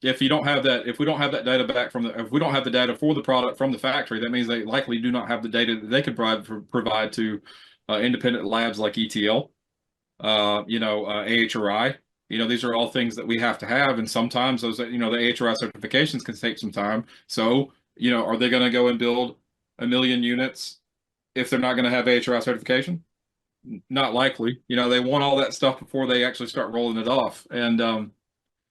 If you don't have that, if we don't have that data back from if we don't have the data for the product from the factory, that means they likely do not have the data that they could provide to independent labs like ETL, AHRI. These are all things that we have to have, and sometimes those, the AHRI certifications can take some time. So, are they going to go and build 1 million units if they're not going to have AHRI certification? Not likely. They want all that stuff before they actually start rolling it off. And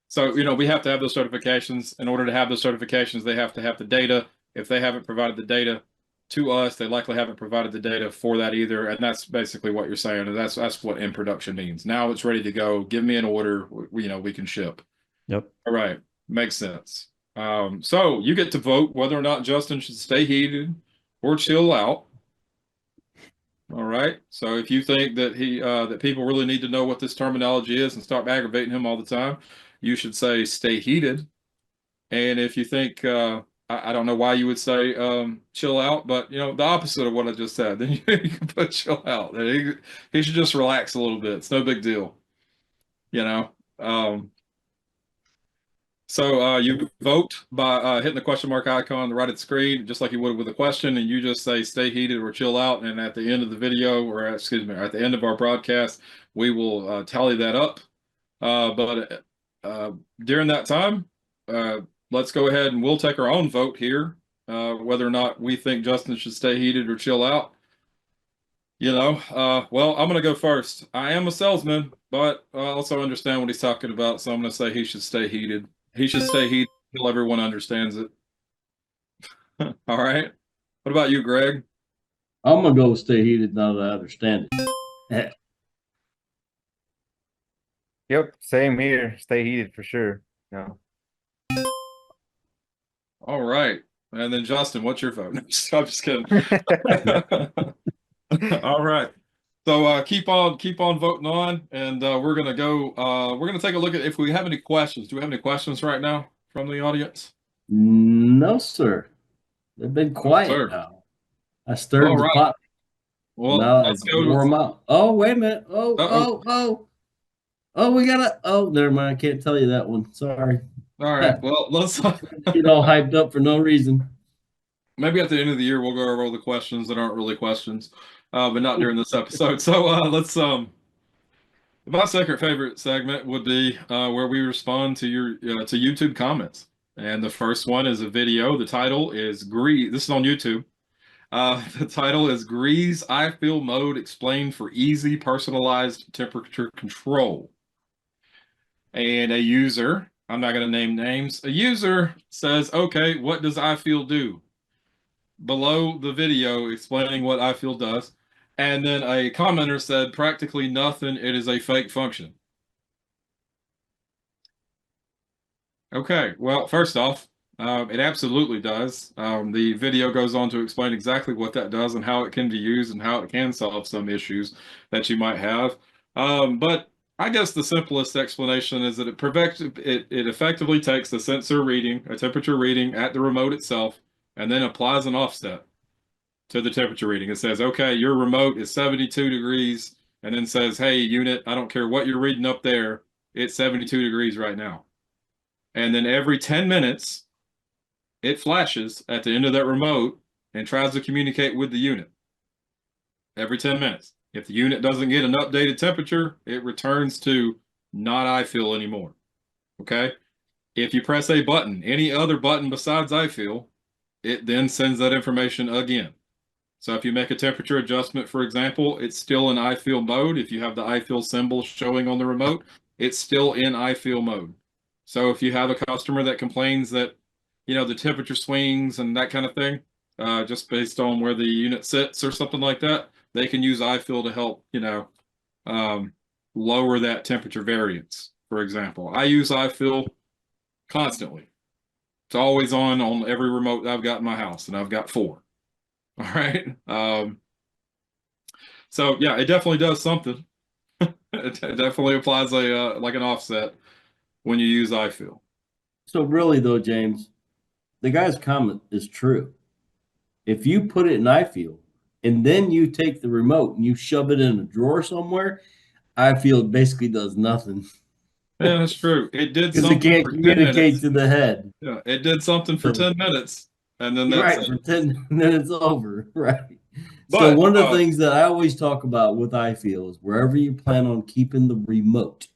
so, we have to have those certifications. In order to have those certifications, they have to have the data. If they haven't provided the data to us, they likely haven't provided the data for that either. And that's basically what you're saying. And that's what in production means. Now it's ready to go. Give me an order. We can ship. Yep. All right. Makes sense. So you get to vote whether or not Justin should stay heated or chill out. All right. So if you think that that people really need to know what this terminology is and stop aggravating him all the time, you should say stay heated. And if you think I don't know why you would say chill out, but the opposite of what I just said, then you can put chill out. He should just relax a little bit. It's no big deal. So you vote by hitting the question mark icon on the right of the screen, just like you would with a question, and you just say stay heated or chill out. And at the end of the video, or excuse me, at the end of our broadcast, we will tally that up. But during that time, let's go ahead and we'll take our own vote here, whether or not we think Justin should stay heated or chill out. Well, I'm going to go first. I am a salesman, but I also understand what he's talking about. So I'm going to say he should stay heated. He should stay heated until everyone understands it. All right. What about you, Greg? I'm going to go stay heated now that I understand it. Yep, same here. Stay heated for sure. No. All right. And then Justin, what's your vote? I'm just kidding. All right. So keep on voting on, and we're gonna go. We're gonna take a look at if we have any questions. Do we have any questions right now from the audience? No, sir. They've been quiet now. I stirred the pot. Well, now let's I go. Warm them out. Oh, wait a minute. Oh, we gotta. Oh, never mind. I can't tell you that one. Sorry. All right. Well, let's get all hyped up for no reason. Maybe at the end of the year we'll go over all the questions that aren't really questions, but not during this episode. So let's. My second favorite segment would be where we respond to your to YouTube comments. And the first one is a video. The title is GREE. This is on YouTube. The title is GREE's I-Feel Mode Explained for Easy Personalized Temperature Control. And a user, I'm not going to name names, a user says, okay, what does I-Feel do? Below the video explaining what I-Feel does. And then a commenter said, practically nothing, it is a fake function. Okay, well, first off, it absolutely does. The video goes on to explain exactly what that does and how it can be used and how it can solve some issues that you might have. But I guess the simplest explanation is that it effectively takes the sensor reading, a temperature reading at the remote itself, and then applies an offset to the temperature reading. It says, okay, your remote is 72 degrees, and then says, hey, unit, I don't care what you're reading up there, it's 72 degrees right now. And then every 10 minutes, it flashes at the end of that remote and tries to communicate with the unit. Every 10 minutes. If the unit doesn't get an updated temperature, it returns to not I-Feel anymore. Okay? If you press a button, any other button besides I-Feel, it then sends that information again. So if you make a temperature adjustment, for example, it's still in I-Feel mode. If you have the I-Feel symbol showing on the remote, it's still in I-Feel mode. So if you have a customer that complains that, the temperature swings and that kind of thing, just based on where the unit sits or something like that, they can use I-Feel to help, lower that temperature variance, for example. I use I-Feel constantly. It's always on every remote that I've got in my house, and I've got 4. All right. So yeah, it definitely does something. It definitely applies like an offset when you use I-Feel. So really though, James, the guy's comment is true. If you put it in iFeel and then you take the remote and you shove it in a drawer somewhere, iFeel basically does nothing Yeah, that's true. It did because it something can't for 10 communicate minutes. to the head. Yeah, it did something for So 10 minutes and then you're that's right, it. for 10 minutes over, right? So But one of the things that I always talk about with iFeel is wherever you plan on keeping the remote,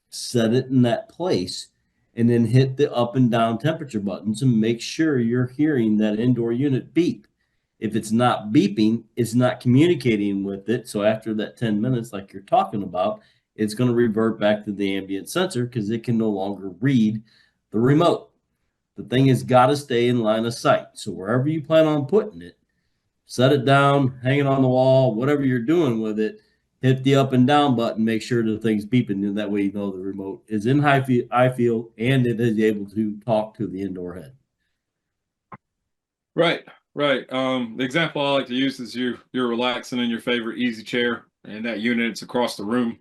set it in that place and then hit the up and down temperature buttons and make sure you're hearing that indoor unit beep. If it's not beeping, it's not communicating with it. So after that 10 minutes, like you're talking about, it's going to revert back to the ambient sensor because it can no longer read the remote. The thing has got to stay in line of sight. So wherever you plan on putting it, set it down, hang it on the wall, whatever you're doing with it, hit the up and down button, make sure the thing's beeping, and that way you know the remote is in high field and it is able to talk to the indoor head. right, right. The example I like to use is you're relaxing in your favorite easy chair and that unit's across the room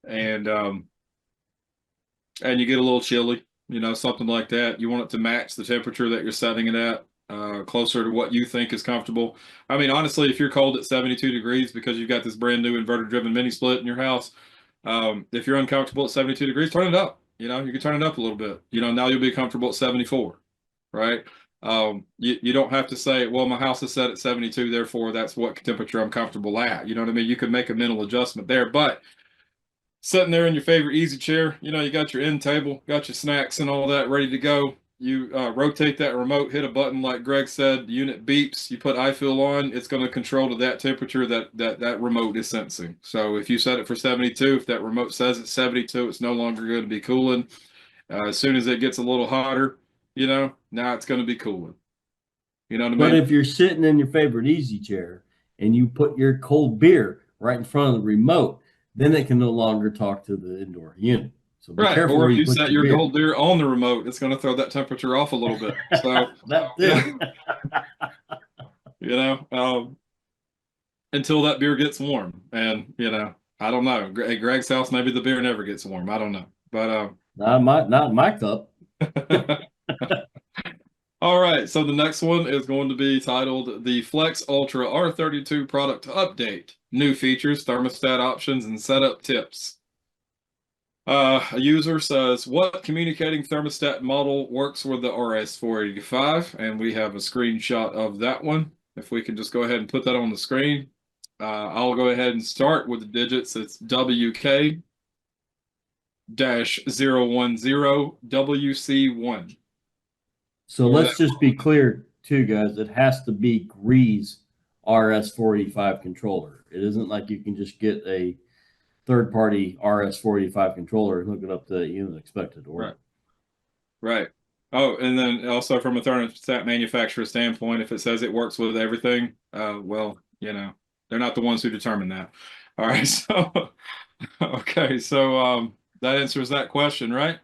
and and you get a little chilly, something like that. You want it to match the temperature that you're setting it at, closer to what you think is comfortable. I mean, honestly, if you're cold at 72 degrees because you've got this brand new inverter driven mini split in your house, if you're uncomfortable at 72 degrees, turn it up. You can turn it up a little bit. Now you'll be comfortable at 74, right? You don't have to say, well, my house is set at 72, therefore that's what temperature I'm comfortable at. You know what I mean? You can make a mental adjustment there, but sitting there in your favorite easy chair, you got your end table, got your snacks and all that ready to go. You rotate that remote, hit a button like Greg said, the unit beeps, you put iFeel on, it's going to control to that temperature that remote is sensing. So if you set it for 72, if that remote says it's 72, it's no longer going to be cooling. As soon as it gets a little hotter, now it's going to be cooling. You know what I But mean? if you're sitting in your favorite easy chair and you put your cold beer right in front of the remote, then it can no longer talk to the indoor unit. So be Right. careful Or where if you you put set your your beer. cold beer on the remote, it's going to throw that temperature off a little bit. So, That yeah, too. you know, until that beer gets warm. And, I don't know. At Greg's house, maybe the beer never gets warm. I don't know. But, Not my cup. all right. So the next one is going to be titled the FLEXX Ultra R32 Product Update. New features, thermostat options, and setup tips. A user says, what communicating thermostat model works with the RS485? And we have a screenshot of that one. If we can just go ahead and put that on the screen. I'll go ahead and start with the digits. It's WK-010WC1. So For let's that. just be clear too, guys. It has to be GREE's RS485 controller. It isn't like you can just get a third-party RS485 controller and hook it up to that unit expected to Right. work. Right. Oh, and then also from a thermostat manufacturer standpoint, if it says it works with everything, well, they're not the ones who determine that. All right. So, okay. So, that answers that question, right?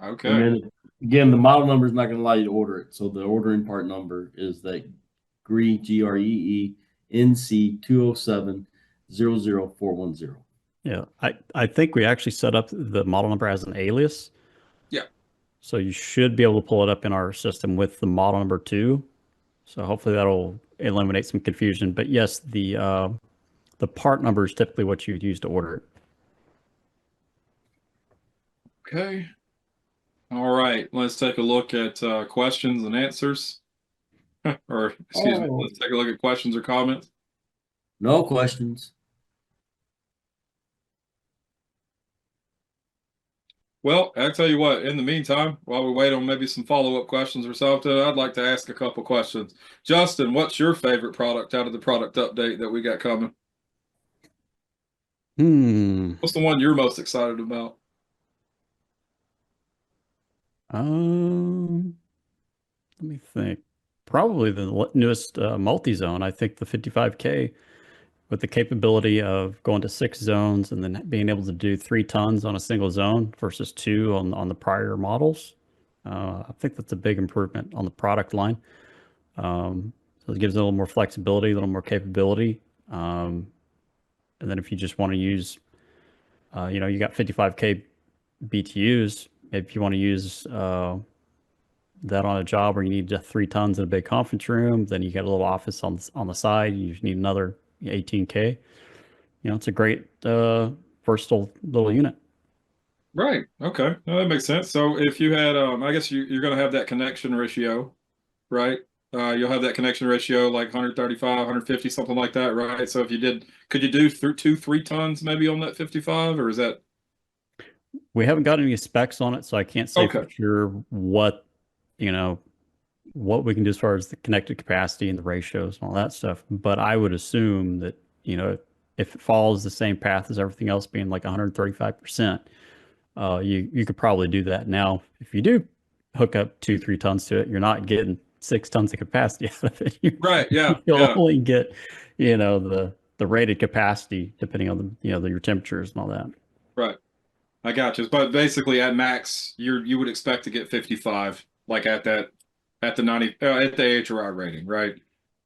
And Okay. then again, the model number is not going to allow you to order it. So the ordering part number is that GREE GREE NC 207 00410. Yeah, I think we actually set up the model number as an alias. Yeah. So you should be able to pull it up in our system with the model number too. So hopefully that'll eliminate some confusion. But yes, the part number is typically what you'd use to order it. Okay. All right. Let's take a look at questions and answers. Or, excuse me, Oh, let's take a look at questions or comments. no questions. Well, I tell you what, in the meantime, while we wait on maybe some follow-up questions or something, I'd like to ask a couple questions. Justin, what's your favorite product out of the product update that we got coming? Hmm. What's the one you're most excited about? Um, Let me think. Probably the newest multi-zone. I think the 55K with the capability of going to 6 zones and then being able to do 3 tons on a single zone versus 2 on the prior models. I think that's a big improvement on the product line. So it gives it a little more flexibility, a little more capability. And then if you just want to use, you got 55K BTUs. If you want to use that on a job where you need 3 tons in a big conference room, then you get a little office on the side. You need another 18K. It's a great versatile little unit. Right. Okay. No, that makes sense. So if you had, I guess you're going to have that connection ratio, right? You'll have that connection ratio like 135, 150, something like that, right? So if you did, could you do through 3 tons maybe on that 55, or is that? We haven't got any specs on it, so I can't say for Okay. sure you know, what we can do as far as the connected capacity and the ratios and all that stuff. But I would assume that, if it follows the same path as everything else being like 135%, you could probably do that. Now, if you do hook up 2-3 tons to it, you're not getting 6 tons of capacity out of it. Right. Yeah. You'll Yeah. only get, the rated capacity depending on your temperatures and all that. Right. I got you. But basically, at max, you would expect to get 55, like at the 90, at the AHRI rating, right?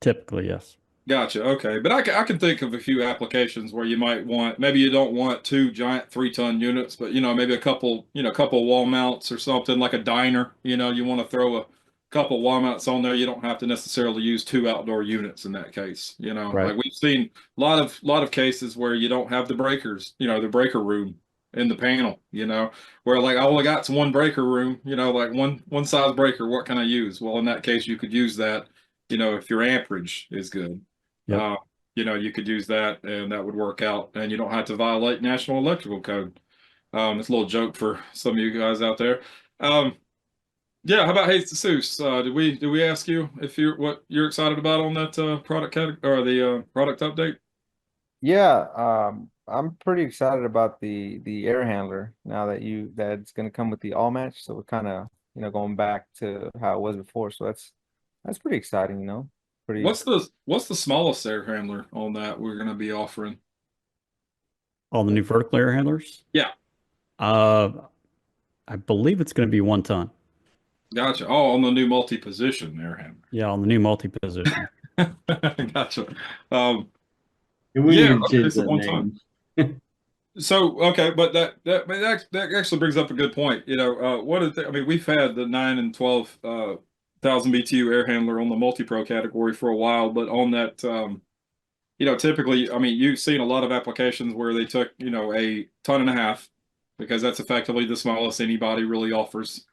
Typically, yes. Gotcha. Okay. But I can think of a few applications where you might want, maybe you don't want two giant 3-ton units, but maybe a couple wall mounts or something like a diner. You want to throw a couple wall mounts on there. You don't have to necessarily use two outdoor units in that case. Right. Like we've seen a lot of cases where you don't have the breakers, the breaker room in the panel, where like I only got one breaker room, like one size breaker. What can I use? Well, in that case, you could use that, if your amperage is good. Yep. Uh, you could use that and that would work out and you don't have to violate National Electrical Code. It's a little joke for some of you guys out there. Yeah, how about Jesus? Did we ask you if what you're excited about on that product category or the product update? Yeah, I'm pretty excited about the air handler now that it's going to come with the all match. So we're kind of going back to how it was before. So that's pretty exciting. Pretty. What's the smallest air handler on that we're going to be offering? All the new vertical air handlers. Yeah, Uh, I believe it's going to be 1 ton. gotcha. Oh, on the new multi-position air handler. Yeah, on the new multi-position. Gotcha. Um, And we yeah, need to okay, change so that 1 ton. name. So okay, but that actually brings up a good point. What is I mean, we've had the 9 and 12 thousand BTU air handler on the multi-pro category for a while, but on that, typically, I mean, you've seen a lot of applications where they took, a ton and a half, because that's effectively the smallest anybody really offers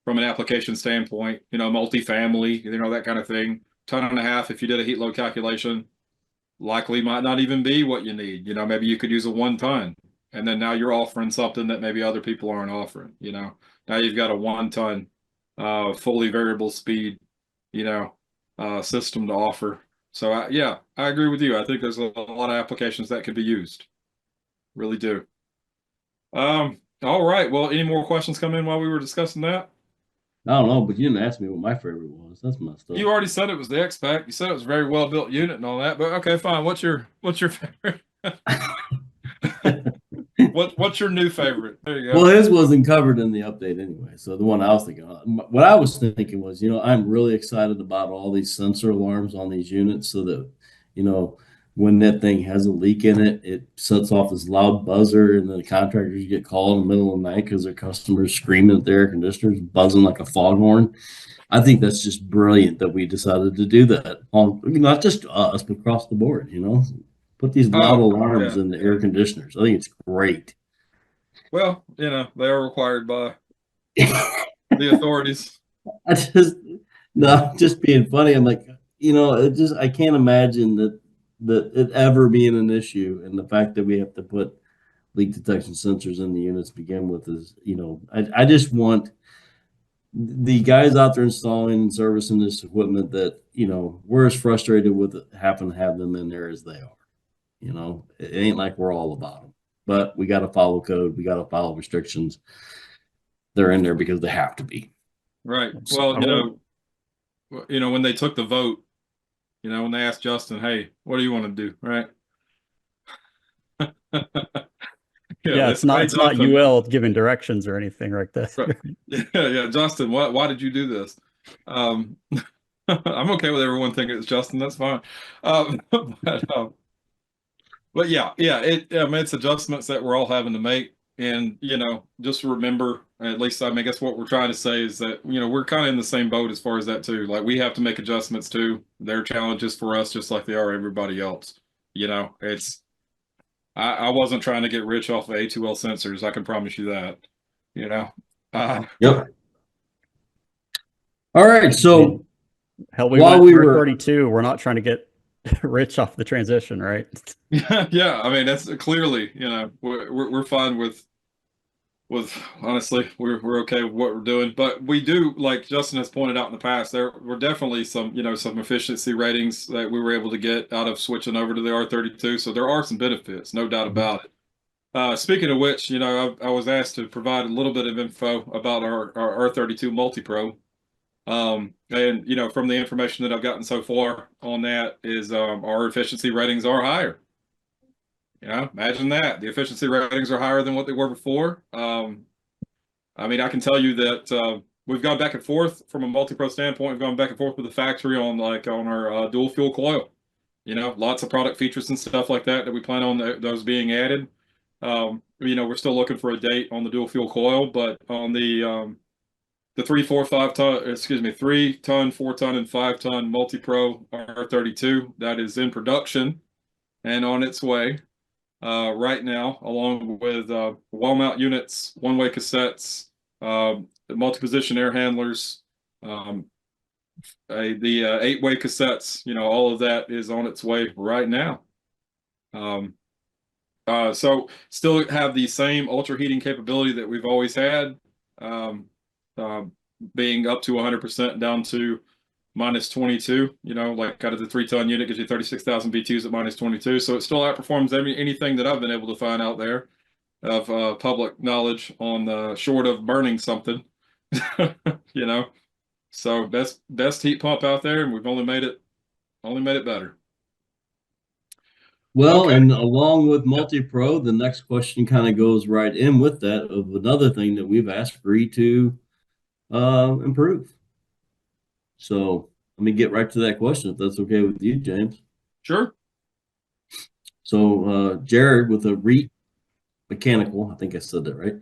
from an application standpoint. Multifamily, that kind of thing. Ton and a half, if you did a heat load calculation, likely might not even be what you need. Maybe you could use a 1 ton, and then now you're offering something that maybe other people aren't offering. Now you've got a 1 ton, fully variable speed, system to offer. So yeah, I agree with you. I think there's a lot of applications that could be used. Really do. All right. Well, any more questions come in while we were discussing that? I don't know, but you didn't ask me what my favorite was. That's messed up. You already said it was the X-Pack. You said it was a very well built unit and all that, but okay, fine. What's your favorite? What's your new favorite? There you go. Well, his wasn't covered in the update anyway. So the one I was thinking of, what I was thinking was, I'm really excited about all these sensor alarms on these units so that, when that thing has a leak in it, it sets off this loud buzzer, and then the contractors get called in the middle of the night because their customers screaming at their air conditioners, buzzing like a foghorn. I think that's just brilliant that we decided to do that on not just us, but across the board, put these loud Oh, alarms yeah. in the air conditioners. I think it's great. Well, they are required by the authorities. I just no, just being funny. I'm like, I can't imagine that it ever being an issue, and the fact that we have to put leak detection sensors in the units to begin with is, I just want the guys out there installing and servicing this equipment that, we're as frustrated with having to have them in there as they are. It ain't like we're all about them, but we got to follow code. We got to follow restrictions. They're in there because they have to be. Right. Well, when they took the vote, when they asked Justin, "Hey, what do you want to do?" Right? Yeah, it's not UL giving directions or anything like that. Right. Yeah, Justin, why did you do this? I'm okay with everyone thinking it's Justin. That's fine. But yeah, it's adjustments that we're all having to make. And, just remember, at least I guess what we're trying to say is that, we're kind of in the same boat as far as that too. Like we have to make adjustments too. There are challenges for us just like they are everybody else. It's I wasn't trying to get rich off of A2L sensors. I can promise you that. You know. Yep. All right. So Hell, we while went we were, R32. We're not trying to get rich off the transition, right? Yeah. I mean, that's clearly, we're fine with honestly, we're okay with what we're doing, but we do, like Justin has pointed out in the past, there were definitely some efficiency ratings that we were able to get out of switching over to the R32. So there are some benefits, no doubt about it. Speaking of which, I was asked to provide a little bit of info about our R32 Multi-Pro. And from the information that I've gotten so far on that is our efficiency ratings are higher. Imagine that. The efficiency ratings are higher than what they were before. I mean, I can tell you that we've gone back and forth from a multi-pro standpoint. We've gone back and forth with the factory on our dual fuel coil. Lots of product features and stuff like that we plan on those being added. We're still looking for a date on the dual fuel coil, but on the 3, 4, 5 ton, 3 ton, 4 ton, and 5 ton multi-pro R32 that is in production and on its way right now, along with wall mount units, one-way cassettes, multi-position air handlers, the 8-way cassettes. All of that is on its way right now. So still have the same ultra heating capability that we've always had, being up to 100% down to minus 22. Like out of the 3-ton unit gives you 36,000 BTUs at minus 22. So it still outperforms anything that I've been able to find out there of public knowledge on short of burning something. So best heat pump out there, and we've only made it better. well, Okay. and along with multi-pro, the next question kind of goes right in with that of another thing that we've asked GREE to improve. So let me get right to that question, if that's okay with you, James. Sure. So Jared with a REIT mechanical, I think I said that right.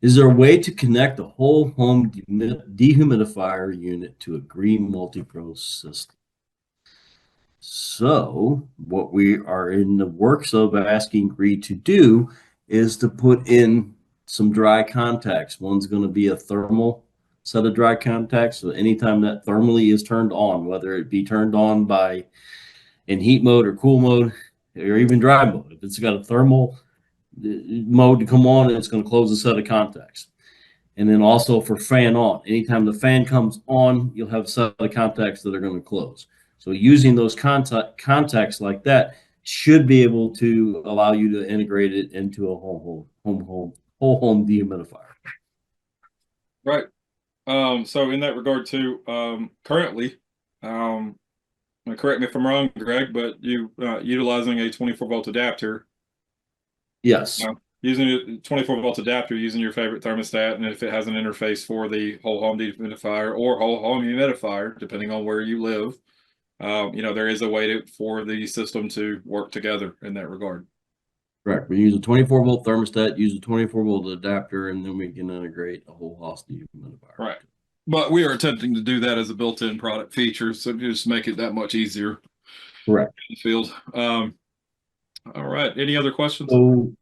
Is there a way to connect a whole home dehumidifier unit to a GREE multi-pro system? So what we are in the works of asking GREE to do is to put in some dry contacts. One's going to be a thermal set of dry contacts. So anytime that thermally is turned on, whether it be turned on by in heat mode or cool mode or even dry mode, if it's got a thermal mode to come on, it's going to close a set of contacts. And then also for fan on, anytime the fan comes on, you'll have a set of contacts that are going to close. So using those contacts like that should be able to allow you to integrate it into a whole home dehumidifier. Right. So in that regard too, currently, correct me if I'm wrong, Greg, but you utilizing a 24-volt adapter. Yes. Using a 24-volt adapter, using your favorite thermostat, and if it has an interface for the whole home dehumidifier or whole home humidifier, depending on where you live, there is a way for the system to work together in that regard. Correct. We use a 24-volt thermostat, use a 24-volt adapter, and then we can integrate a whole house dehumidifier. Right. But we are attempting to do that as a built-in product feature, so just make it that much easier. Correct. In the field. All right. Any other questions? So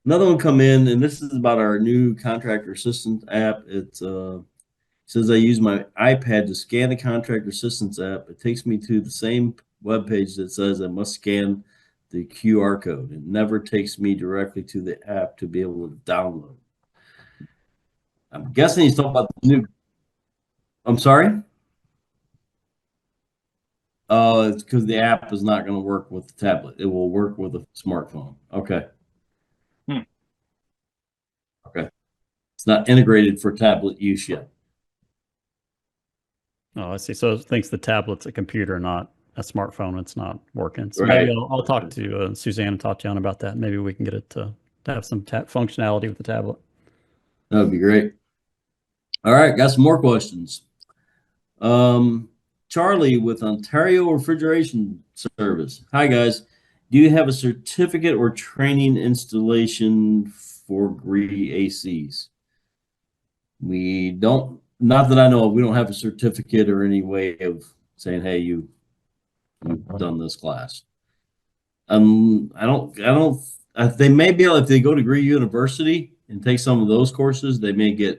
another one come in, and this is about our new contractor assistance app. It says I use my iPad to scan the contractor assistance app. It takes me to the same web page that says I must scan the QR code. It never takes me directly to the app to be able to download. I'm guessing he's talking about the new. I'm sorry? It's because the app is not going to work with the tablet. It will work with a smartphone. Okay. Okay. It's not integrated for tablet use yet. Oh, I see. So it thinks the tablet's a computer, not a smartphone. It's not working. So Right. maybe I'll talk to Suzanne and Tatiana about that. Maybe we can get it to have some functionality with the tablet. That would be great. All right, got some more questions. Charlie with Ontario Refrigeration Service. Hi, guys. Do you have a certificate or training installation for GREE ACs. We don't, not that I know of, we don't have a certificate or any way of saying, hey, you've done this class. They may be able, if they go to GREE University and take some of those courses, they may be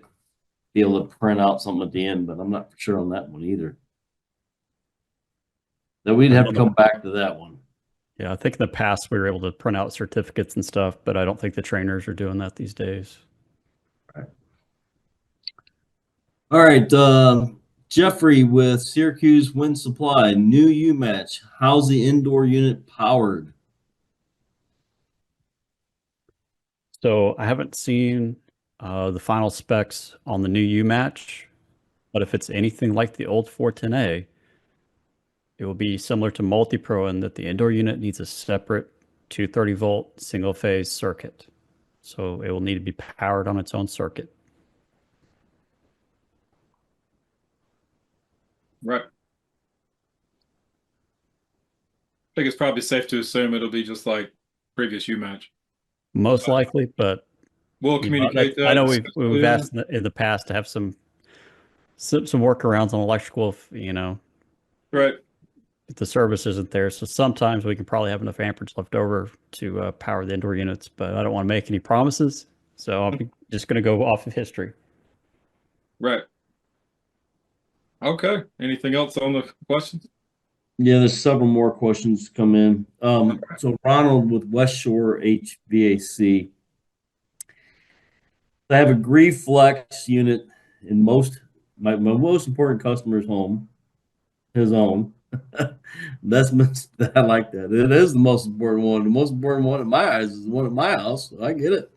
able to print out something at the end, but I'm not sure on that one either. That we'd have to come back to that one. Yeah, I think in the past we were able to print out certificates and stuff, but I don't think the trainers are doing that these days. Right. All right, Jeffrey with Syracuse Wind Supply, new U-match. How's the indoor unit powered? So I haven't seen the final specs on the new U-match, but if it's anything like the old 410A, it will be similar to multi-pro in that the indoor unit needs a separate 230-volt single-phase circuit. So it will need to be powered on its own circuit. Right. I think it's probably safe to assume it'll be just like previous U-match. Most likely, but we'll communicate that. I know we've asked in the past to have some workarounds on electrical, right. if the service isn't there. So sometimes we can probably have enough amperage left over to power the indoor units, but I don't want to make any promises. So I'm just going to go off of history. Right. Okay. Anything else on the questions? Yeah, there's several more questions come in. So Ronald with West Shore HVAC. I have a GREE FLEXX unit in my most important customer's home, his own. I like that. It is the most important one. The most important one in my eyes is the one at my house. So I get it.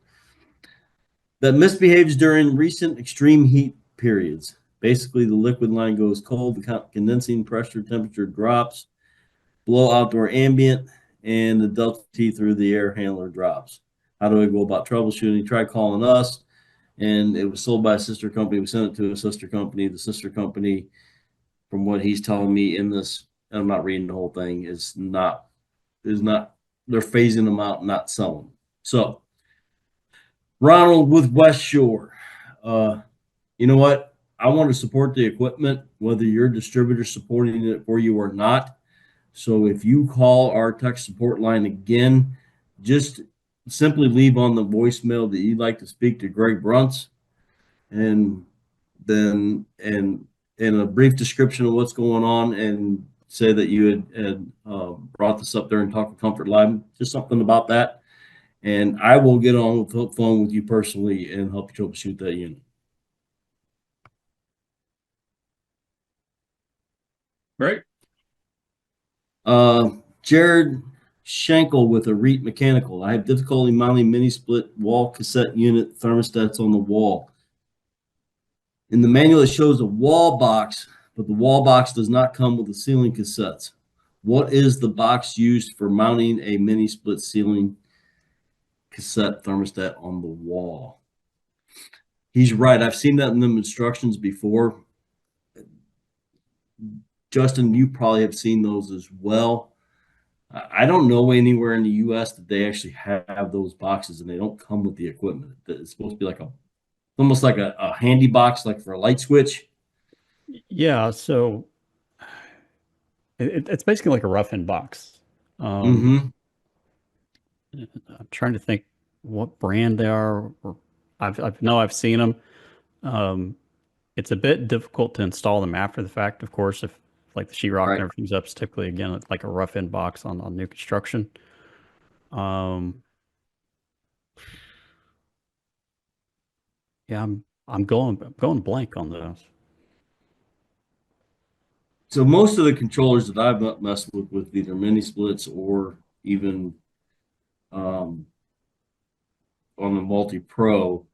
That misbehaves during recent extreme heat periods. Basically, the liquid line goes cold, the condensing pressure temperature drops, below outdoor ambient, and the delta T through the air handler drops. How do I go about troubleshooting? Try calling us, and it was sold by a sister company. We sent it to a sister company. The sister company, from what he's telling me in this, and I'm not reading the whole thing, is not, they're phasing them out, not selling. So, Ronald with West Shore, you know what? I want to support the equipment, whether your distributor supporting it for you or not. So if you call our tech support line again, just simply leave on the voicemail that you'd like to speak to Greg Brunts, and then and a brief description of what's going on, and say that you had brought this up there and talked to Comfort Live, just something about that. And I will get on the phone with you personally and help you troubleshoot that unit. Right. Jared Schenkel with a REIT Mechanical. I have difficulty mounting mini split wall cassette unit thermostats on the wall. In the manual, it shows a wall box, but the wall box does not come with the ceiling cassettes. What is the box used for mounting a mini split ceiling cassette thermostat on the wall? He's right. I've seen that in them instructions before. Justin, you probably have seen those as well. I don't know anywhere in the U.S. that they actually have those boxes, and they don't come with the equipment. It's supposed to be like almost like a handy box, like for a light switch. Yeah, so it's basically like a rough-in box. Mm-hmm. I'm trying to think what brand they are. I've seen them. It's a bit difficult to install them after the fact, of course, if like the sheetrock Right. and everything's up. It's typically, again, it's like a rough-in box on new construction. Yeah, I'm going blank on those. So most of the controllers that I've messed with either mini splits or even on the multi-pro,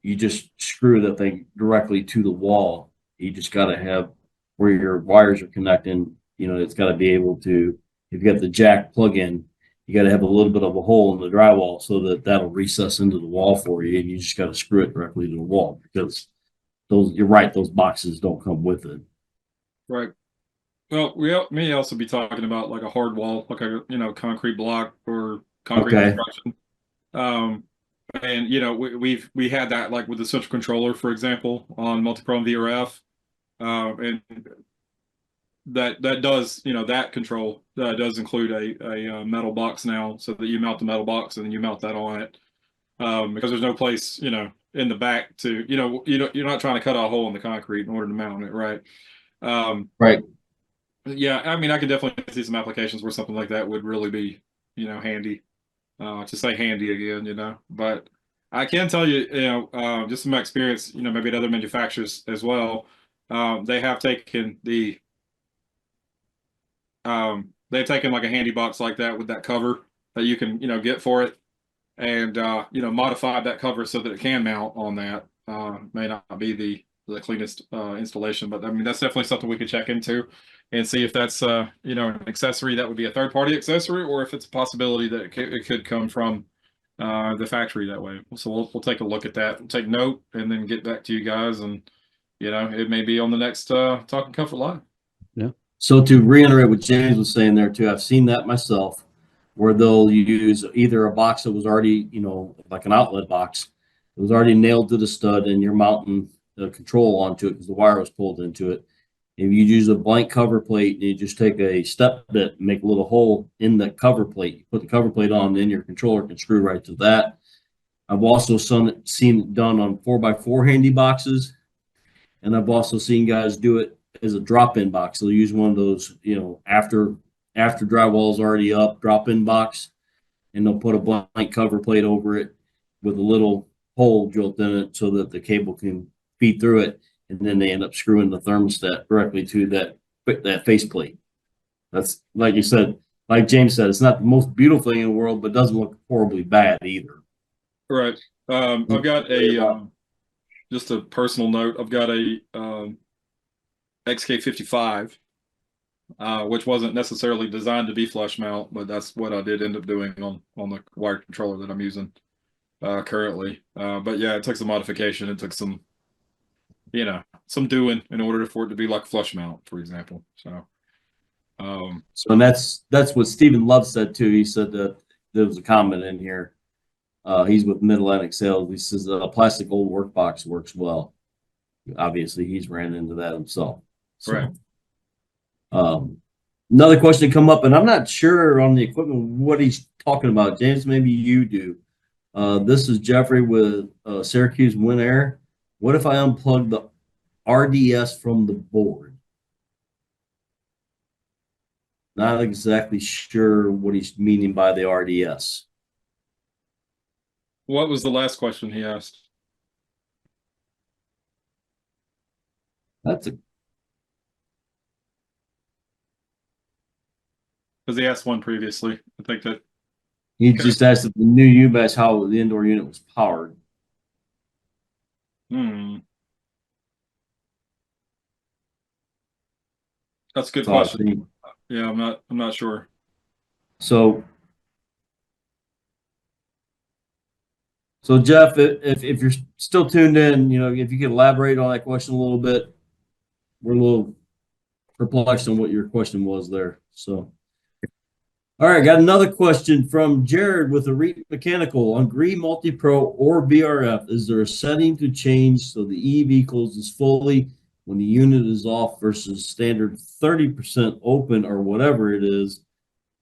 you just screw that thing directly to the wall. You just got to have where your wires are connecting. It's got to be able to, if you got the jack plug-in, you got to have a little bit of a hole in the drywall so that that'll recess into the wall for you, and you just got to screw it directly to the wall, because you're right, those boxes don't come with it. Right. Well, we may also be talking about like a hard wall, like a concrete block or concrete construction. And we had that like with the central controller, for example, on multi-pro and VRF, and that does that control does include a metal box now, so that you mount the metal box and then you mount that on it, because there's no place in the back to you're not trying to cut a hole in the concrete in order to mount it, right? Right. Yeah, I mean, I can definitely see some applications where something like that would really be handy. To say handy again, but I can tell you, just from my experience, maybe at other manufacturers as well, they have taken they've taken like a handy box like that with that cover that you can, get for it, and modified that cover so that it can mount on that. May not be the cleanest installation, but I mean that's definitely something we could check into and see if that's an accessory that would be a third party accessory, or if it's a possibility that it could come from the factory that way. So we'll take a look at that, we'll take note, and then get back to you guys, and it may be on the next Talking Comfort Live. Yeah. So to reiterate what James was saying there too, I've seen that myself, where they'll use either a box that was already, like an outlet box, it was already nailed to the stud, and you're mounting the control onto it because the wire was pulled into it. If you use a blank cover plate, you just take a step bit, make a little hole in the cover plate, you put the cover plate on, then your controller can screw right to that. I've also seen it done on 4x4 handy boxes, and I've also seen guys do it as a drop-in box. They'll use one of those, after drywall's already up, drop-in box, and they'll put a blank cover plate over it with a little hole drilled in it so that the cable can feed through it, and then they end up screwing the thermostat directly to that faceplate. That's, like you said, like James said, it's not the most beautiful thing in the world, but doesn't look horribly bad either. Right. I've got a just a personal note. I've got a XK55, which wasn't necessarily designed to be flush mount, but that's what I did end up doing on the wired controller that I'm using currently. But yeah, it took some modification. It took some doing in order for it to be like a flush mount, for example. So and that's what Stephen Love said too. He said that there was a comment in here. He's with Mid-Atlantic Sales. He says a plastic old work box works well. Obviously, he's ran into that himself. So, right. Another question come up, and I'm not sure on the equipment what he's talking about. James, maybe you do. This is Jeffrey with Syracuse Win Air. What if I unplug the RDS from the board? Not exactly sure what he's meaning by the RDS. What was the last question he asked? That's a Because he asked one previously. I think that he just asked if the new UBAS how the indoor unit was powered. That's a good question. Yeah, I'm not sure. So Jeff, if you're still tuned in, if you could elaborate on that question a little bit, we're a little perplexed on what your question was there. So, all right, got another question from Jared with Elite Mechanical on GREE Multi-Pro or VRF. Is there a setting to change so the EV closes fully when the unit is off versus standard 30% open or whatever it is?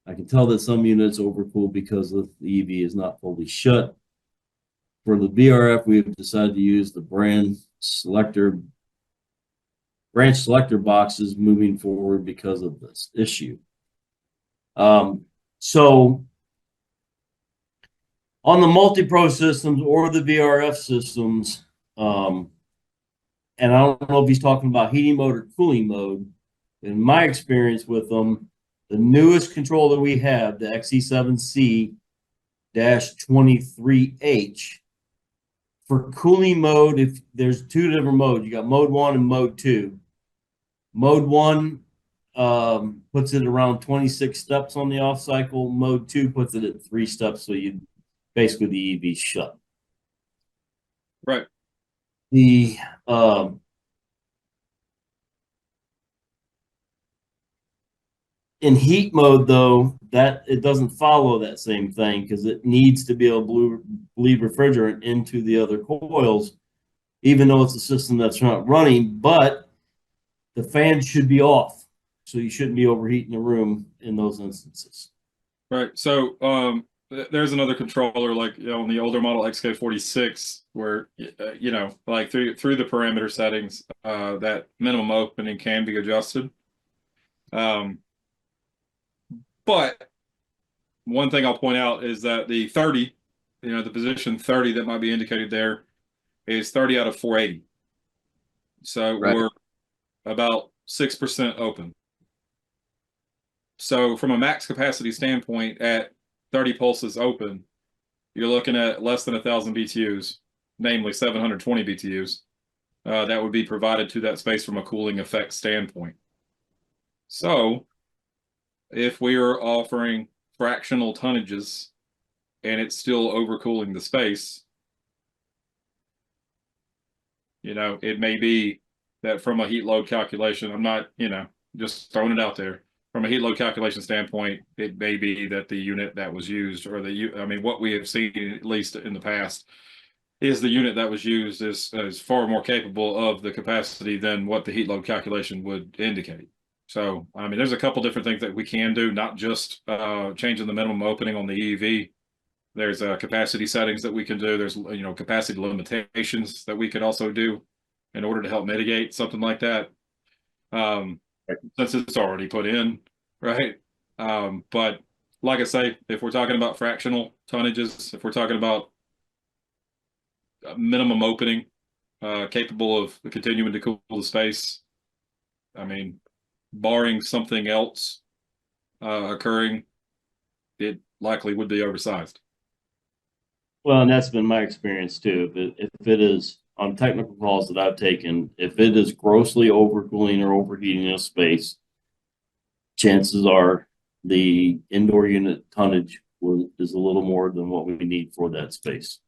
I can tell that some units overcool because the EV is not fully shut. For the VRF, we have decided to use the branch selector boxes moving forward because of this issue. So on the multi-pro systems or the VRF systems, and I don't know if he's talking about heating mode or cooling mode. In my experience with them, the newest control that we have, the XE7C-23H, for cooling mode, if there's two different modes, you got mode 1 and mode 2. Mode 1 puts it around 26 steps on the off cycle. Mode 2 puts it at 3 steps, so you basically the EV shut. Right. The In heat mode, though, that it doesn't follow that same thing because it needs to be able to bleed refrigerant into the other coils, even though it's a system that's not running, but the fan should be off. So you shouldn't be overheating the room in those instances. Right. So there's another controller like on the older model XK46 where like through the parameter settings that minimum opening can be adjusted. But one thing I'll point out is that the 30, the position 30 that might be indicated there is 30 out of 480. So Right. we're about 6% open. So from a max capacity standpoint, at 30 pulses open, you're looking at less than 1,000 BTUs, namely 720 BTUs, that would be provided to that space from a cooling effect standpoint. So if we are offering fractional tonnages and it's still overcooling the space, it may be that from a heat load calculation, I'm not, just throwing it out there. From a heat load calculation standpoint, it may be that the unit that was used, or what we have seen, at least in the past, is the unit that was used is far more capable of the capacity than what the heat load calculation would indicate. So, there's a couple different things that we can do, not just changing the minimum opening on the EV. There's capacity settings that we can do. There's, capacity limitations that we could also do in order to help mitigate something like that. Since it's already put in, right? But like I say, if we're talking about fractional tonnages, if we're talking about minimum opening, capable of continuing to cool the space, barring something else occurring, it likely would be oversized. Well, and that's been my experience too. If it is on technical calls that I've taken, if it is grossly overcooling or overheating a space, chances are the indoor unit tonnage is a little more than what we need for that space.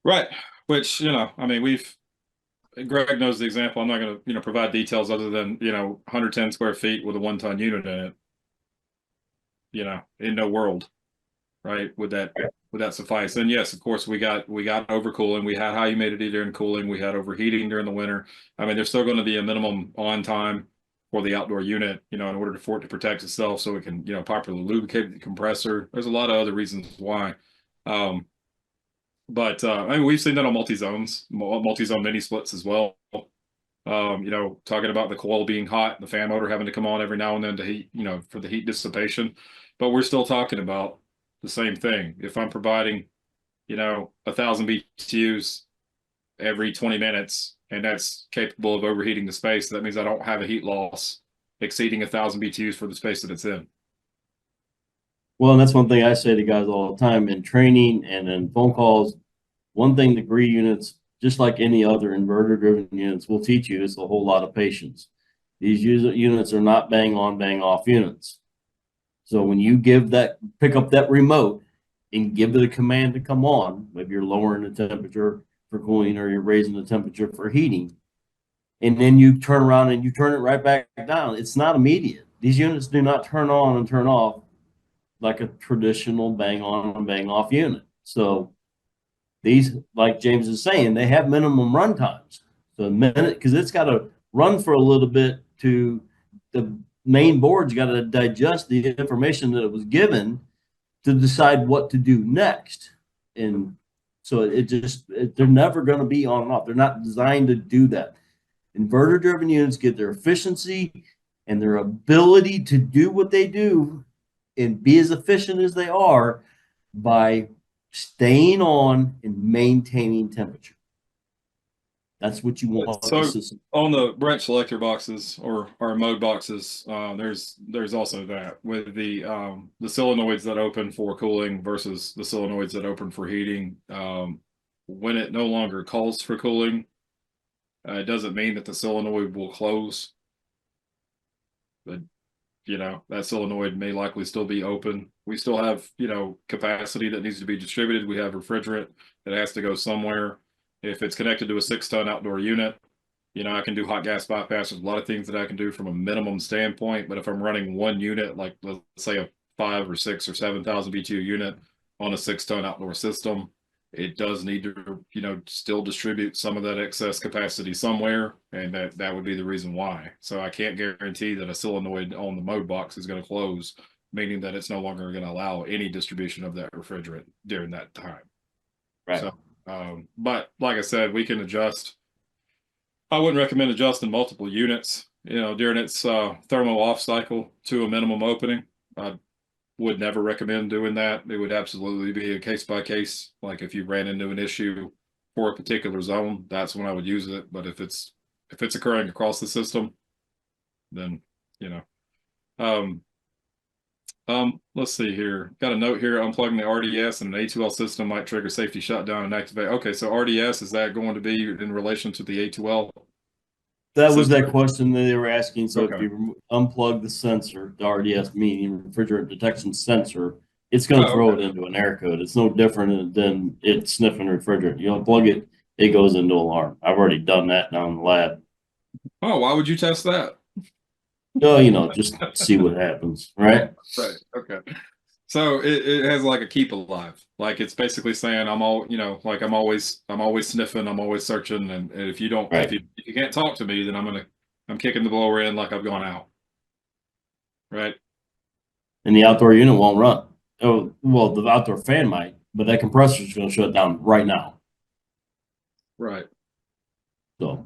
Right. Which, Greg knows the example. I'm not going to, provide details other than, 110 square feet with a 1-ton unit in it, in no world, right? Would that suffice? And yes, of course, we got overcooling. We had high humidity during cooling. We had overheating during the winter. There's still going to be a minimum on time for the outdoor unit, in order for it to protect itself so it can, properly lubricate the compressor. There's a lot of other reasons why. But we've seen that on multi-zone mini splits as well. Talking about the coil being hot, the fan motor having to come on every now and then to heat, for the heat dissipation. But we're still talking about the same thing. If I'm providing, 1,000 BTUs every 20 minutes, and that's capable of overheating the space, that means I don't have a heat loss exceeding 1,000 BTUs for the space that it's in. Well, and that's one thing I say to guys all the time in training and in phone calls. One thing the GREE units, just like any other inverter-driven units, will teach you is a whole lot of patience. These units are not bang on, bang off units. So when you pick up that remote and give it a command to come on, maybe you're lowering the temperature for cooling or you're raising the temperature for heating, and then you turn around and you turn it right back down, it's not immediate. These units do not turn on and turn off like a traditional bang on and bang off unit. So these, like James is saying, they have minimum run times. So a minute, because it's got to run for a little bit to the main board's got to digest the information that it was given to decide what to do next. And so they're never going to be on and off. They're not designed to do that. Inverter driven units get their efficiency and their ability to do what they do and be as efficient as they are by staying on and maintaining temperature. That's what you want. So on the branch selector boxes or mode boxes, there's also that with the solenoids that open for cooling versus the solenoids that open for heating. When it no longer calls for cooling, it doesn't mean that the solenoid will close, but that solenoid may likely still be open. We still have capacity that needs to be distributed. We have refrigerant that has to go somewhere. If it's connected to a 6-ton outdoor unit, You know, I can do hot gas bypass. There's a lot of things that I can do from a minimum standpoint. But if I'm running one unit, like let's say a 5 or 6 or 7,000 BTU unit on a 6-ton outdoor system, it does need to, you know, still distribute some of that excess capacity somewhere, and that would be the reason why. So I can't guarantee that a solenoid on the mode box is going to close, meaning that it's no longer going to allow any distribution of that refrigerant during that time. Right. So, but like I said, we can adjust. I wouldn't recommend adjusting multiple units, you know, during its thermal off cycle to a minimum opening. I would never recommend doing that. It would absolutely be a case by case. Like if you ran into an issue for a particular zone, that's when I would use it. But if it's occurring across the system, then you know. Let's see here. Got a note here. Unplugging the RDS and an A2L system might trigger safety shutdown and activate. Okay, so RDS, is that going to be in relation to the A2L? That was that question that they were asking. So Okay. if you unplug the sensor, the RDS meaning refrigerant detection sensor, it's going to throw it into an air code. It's no different than it sniffing refrigerant. You unplug it, it goes into alarm. I've already done that down in the lab. Oh, why would you test that? No, you know, just see what happens, right? Right. Okay. So it has like a keep alive. Like it's basically saying I'm all, you know, like I'm always sniffing, I'm always searching, and if you don't, Right. if you can't talk to me, then I'm kicking the blower in like I've gone out. Right. And the outdoor unit won't run. Oh, well, the outdoor fan might, but that compressor is going to shut down right now. Right. So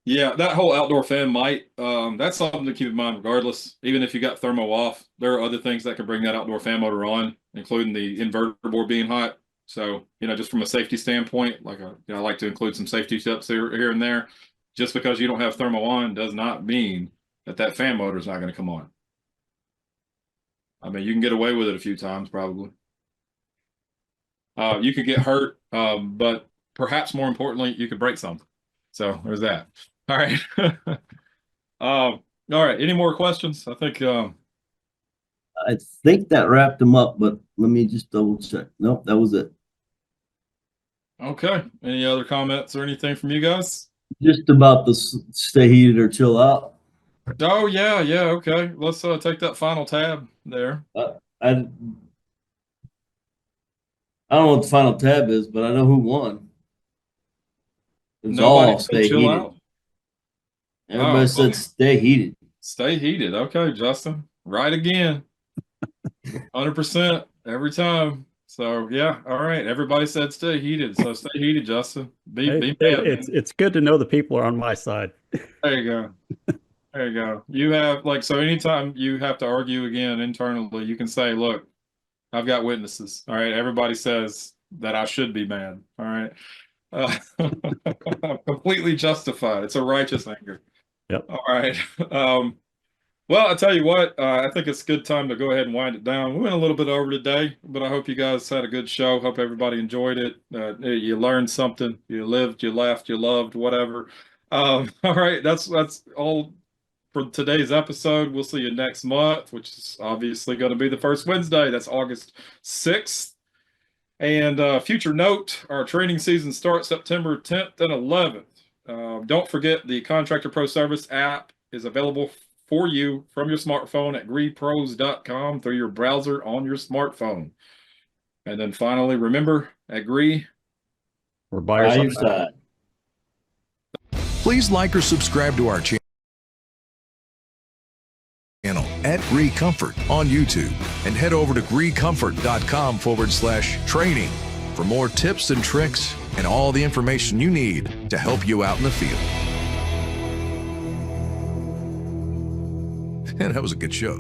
Yeah, that whole outdoor fan might, that's something to keep in mind regardless. Even if you got thermo off, there are other things that can bring that outdoor fan motor on, including the inverter board being hot. So, you know, just from a safety standpoint, like, you know, I like to include some safety tips here and there. Just because you don't have thermo on does not mean that fan motor is not going to come on. I mean, you can get away with it a few times, probably. You could get hurt, but perhaps more importantly, you could break something. So there's that. All right. All right. Any more questions? I think that wrapped them up, but let me just double check. Nope, that was it. Okay. Any other comments or anything from you guys? Just about the stay heated or chill out. Oh yeah, yeah. Okay. Let's take that final tab there. I don't know what the final tab is, but I know who won. It was Nobody all said stay chill heated. out. Everybody said stay heated. Stay heated. Okay, Justin. Right again. 100% every time. So yeah, all right. Everybody said stay heated. So stay heated, Justin. Be mad. It's good to know the people are on my side. There you go. There you go. You have so anytime you have to argue again internally, you can say, look, I've got witnesses. All right. Everybody says that I should be mad. All right. I'm completely justified. It's a righteous anger. Yep. All right. Well, I'll tell you what, I think it's a good time to go ahead and wind it down. We went a little bit over today, but I hope you guys had a good show. Hope everybody enjoyed it. You learned something. You lived, you laughed, you loved, whatever. All right. That's all for today's episode. We'll see you next month, which is obviously going to be the first Wednesday. That's August 6th. And future note, our training season starts September 10th and 11th. Don't forget the Contractor Pro Service app is available for you from your smartphone at greepros.com through your browser on your smartphone. And then finally, remember, at GREE, we're by your side. Please like or subscribe to our channel at GREE Comfort on YouTube and head over to greecomfort.com/training for more tips and tricks and all the information you need to help you out in the field. And that was a good show.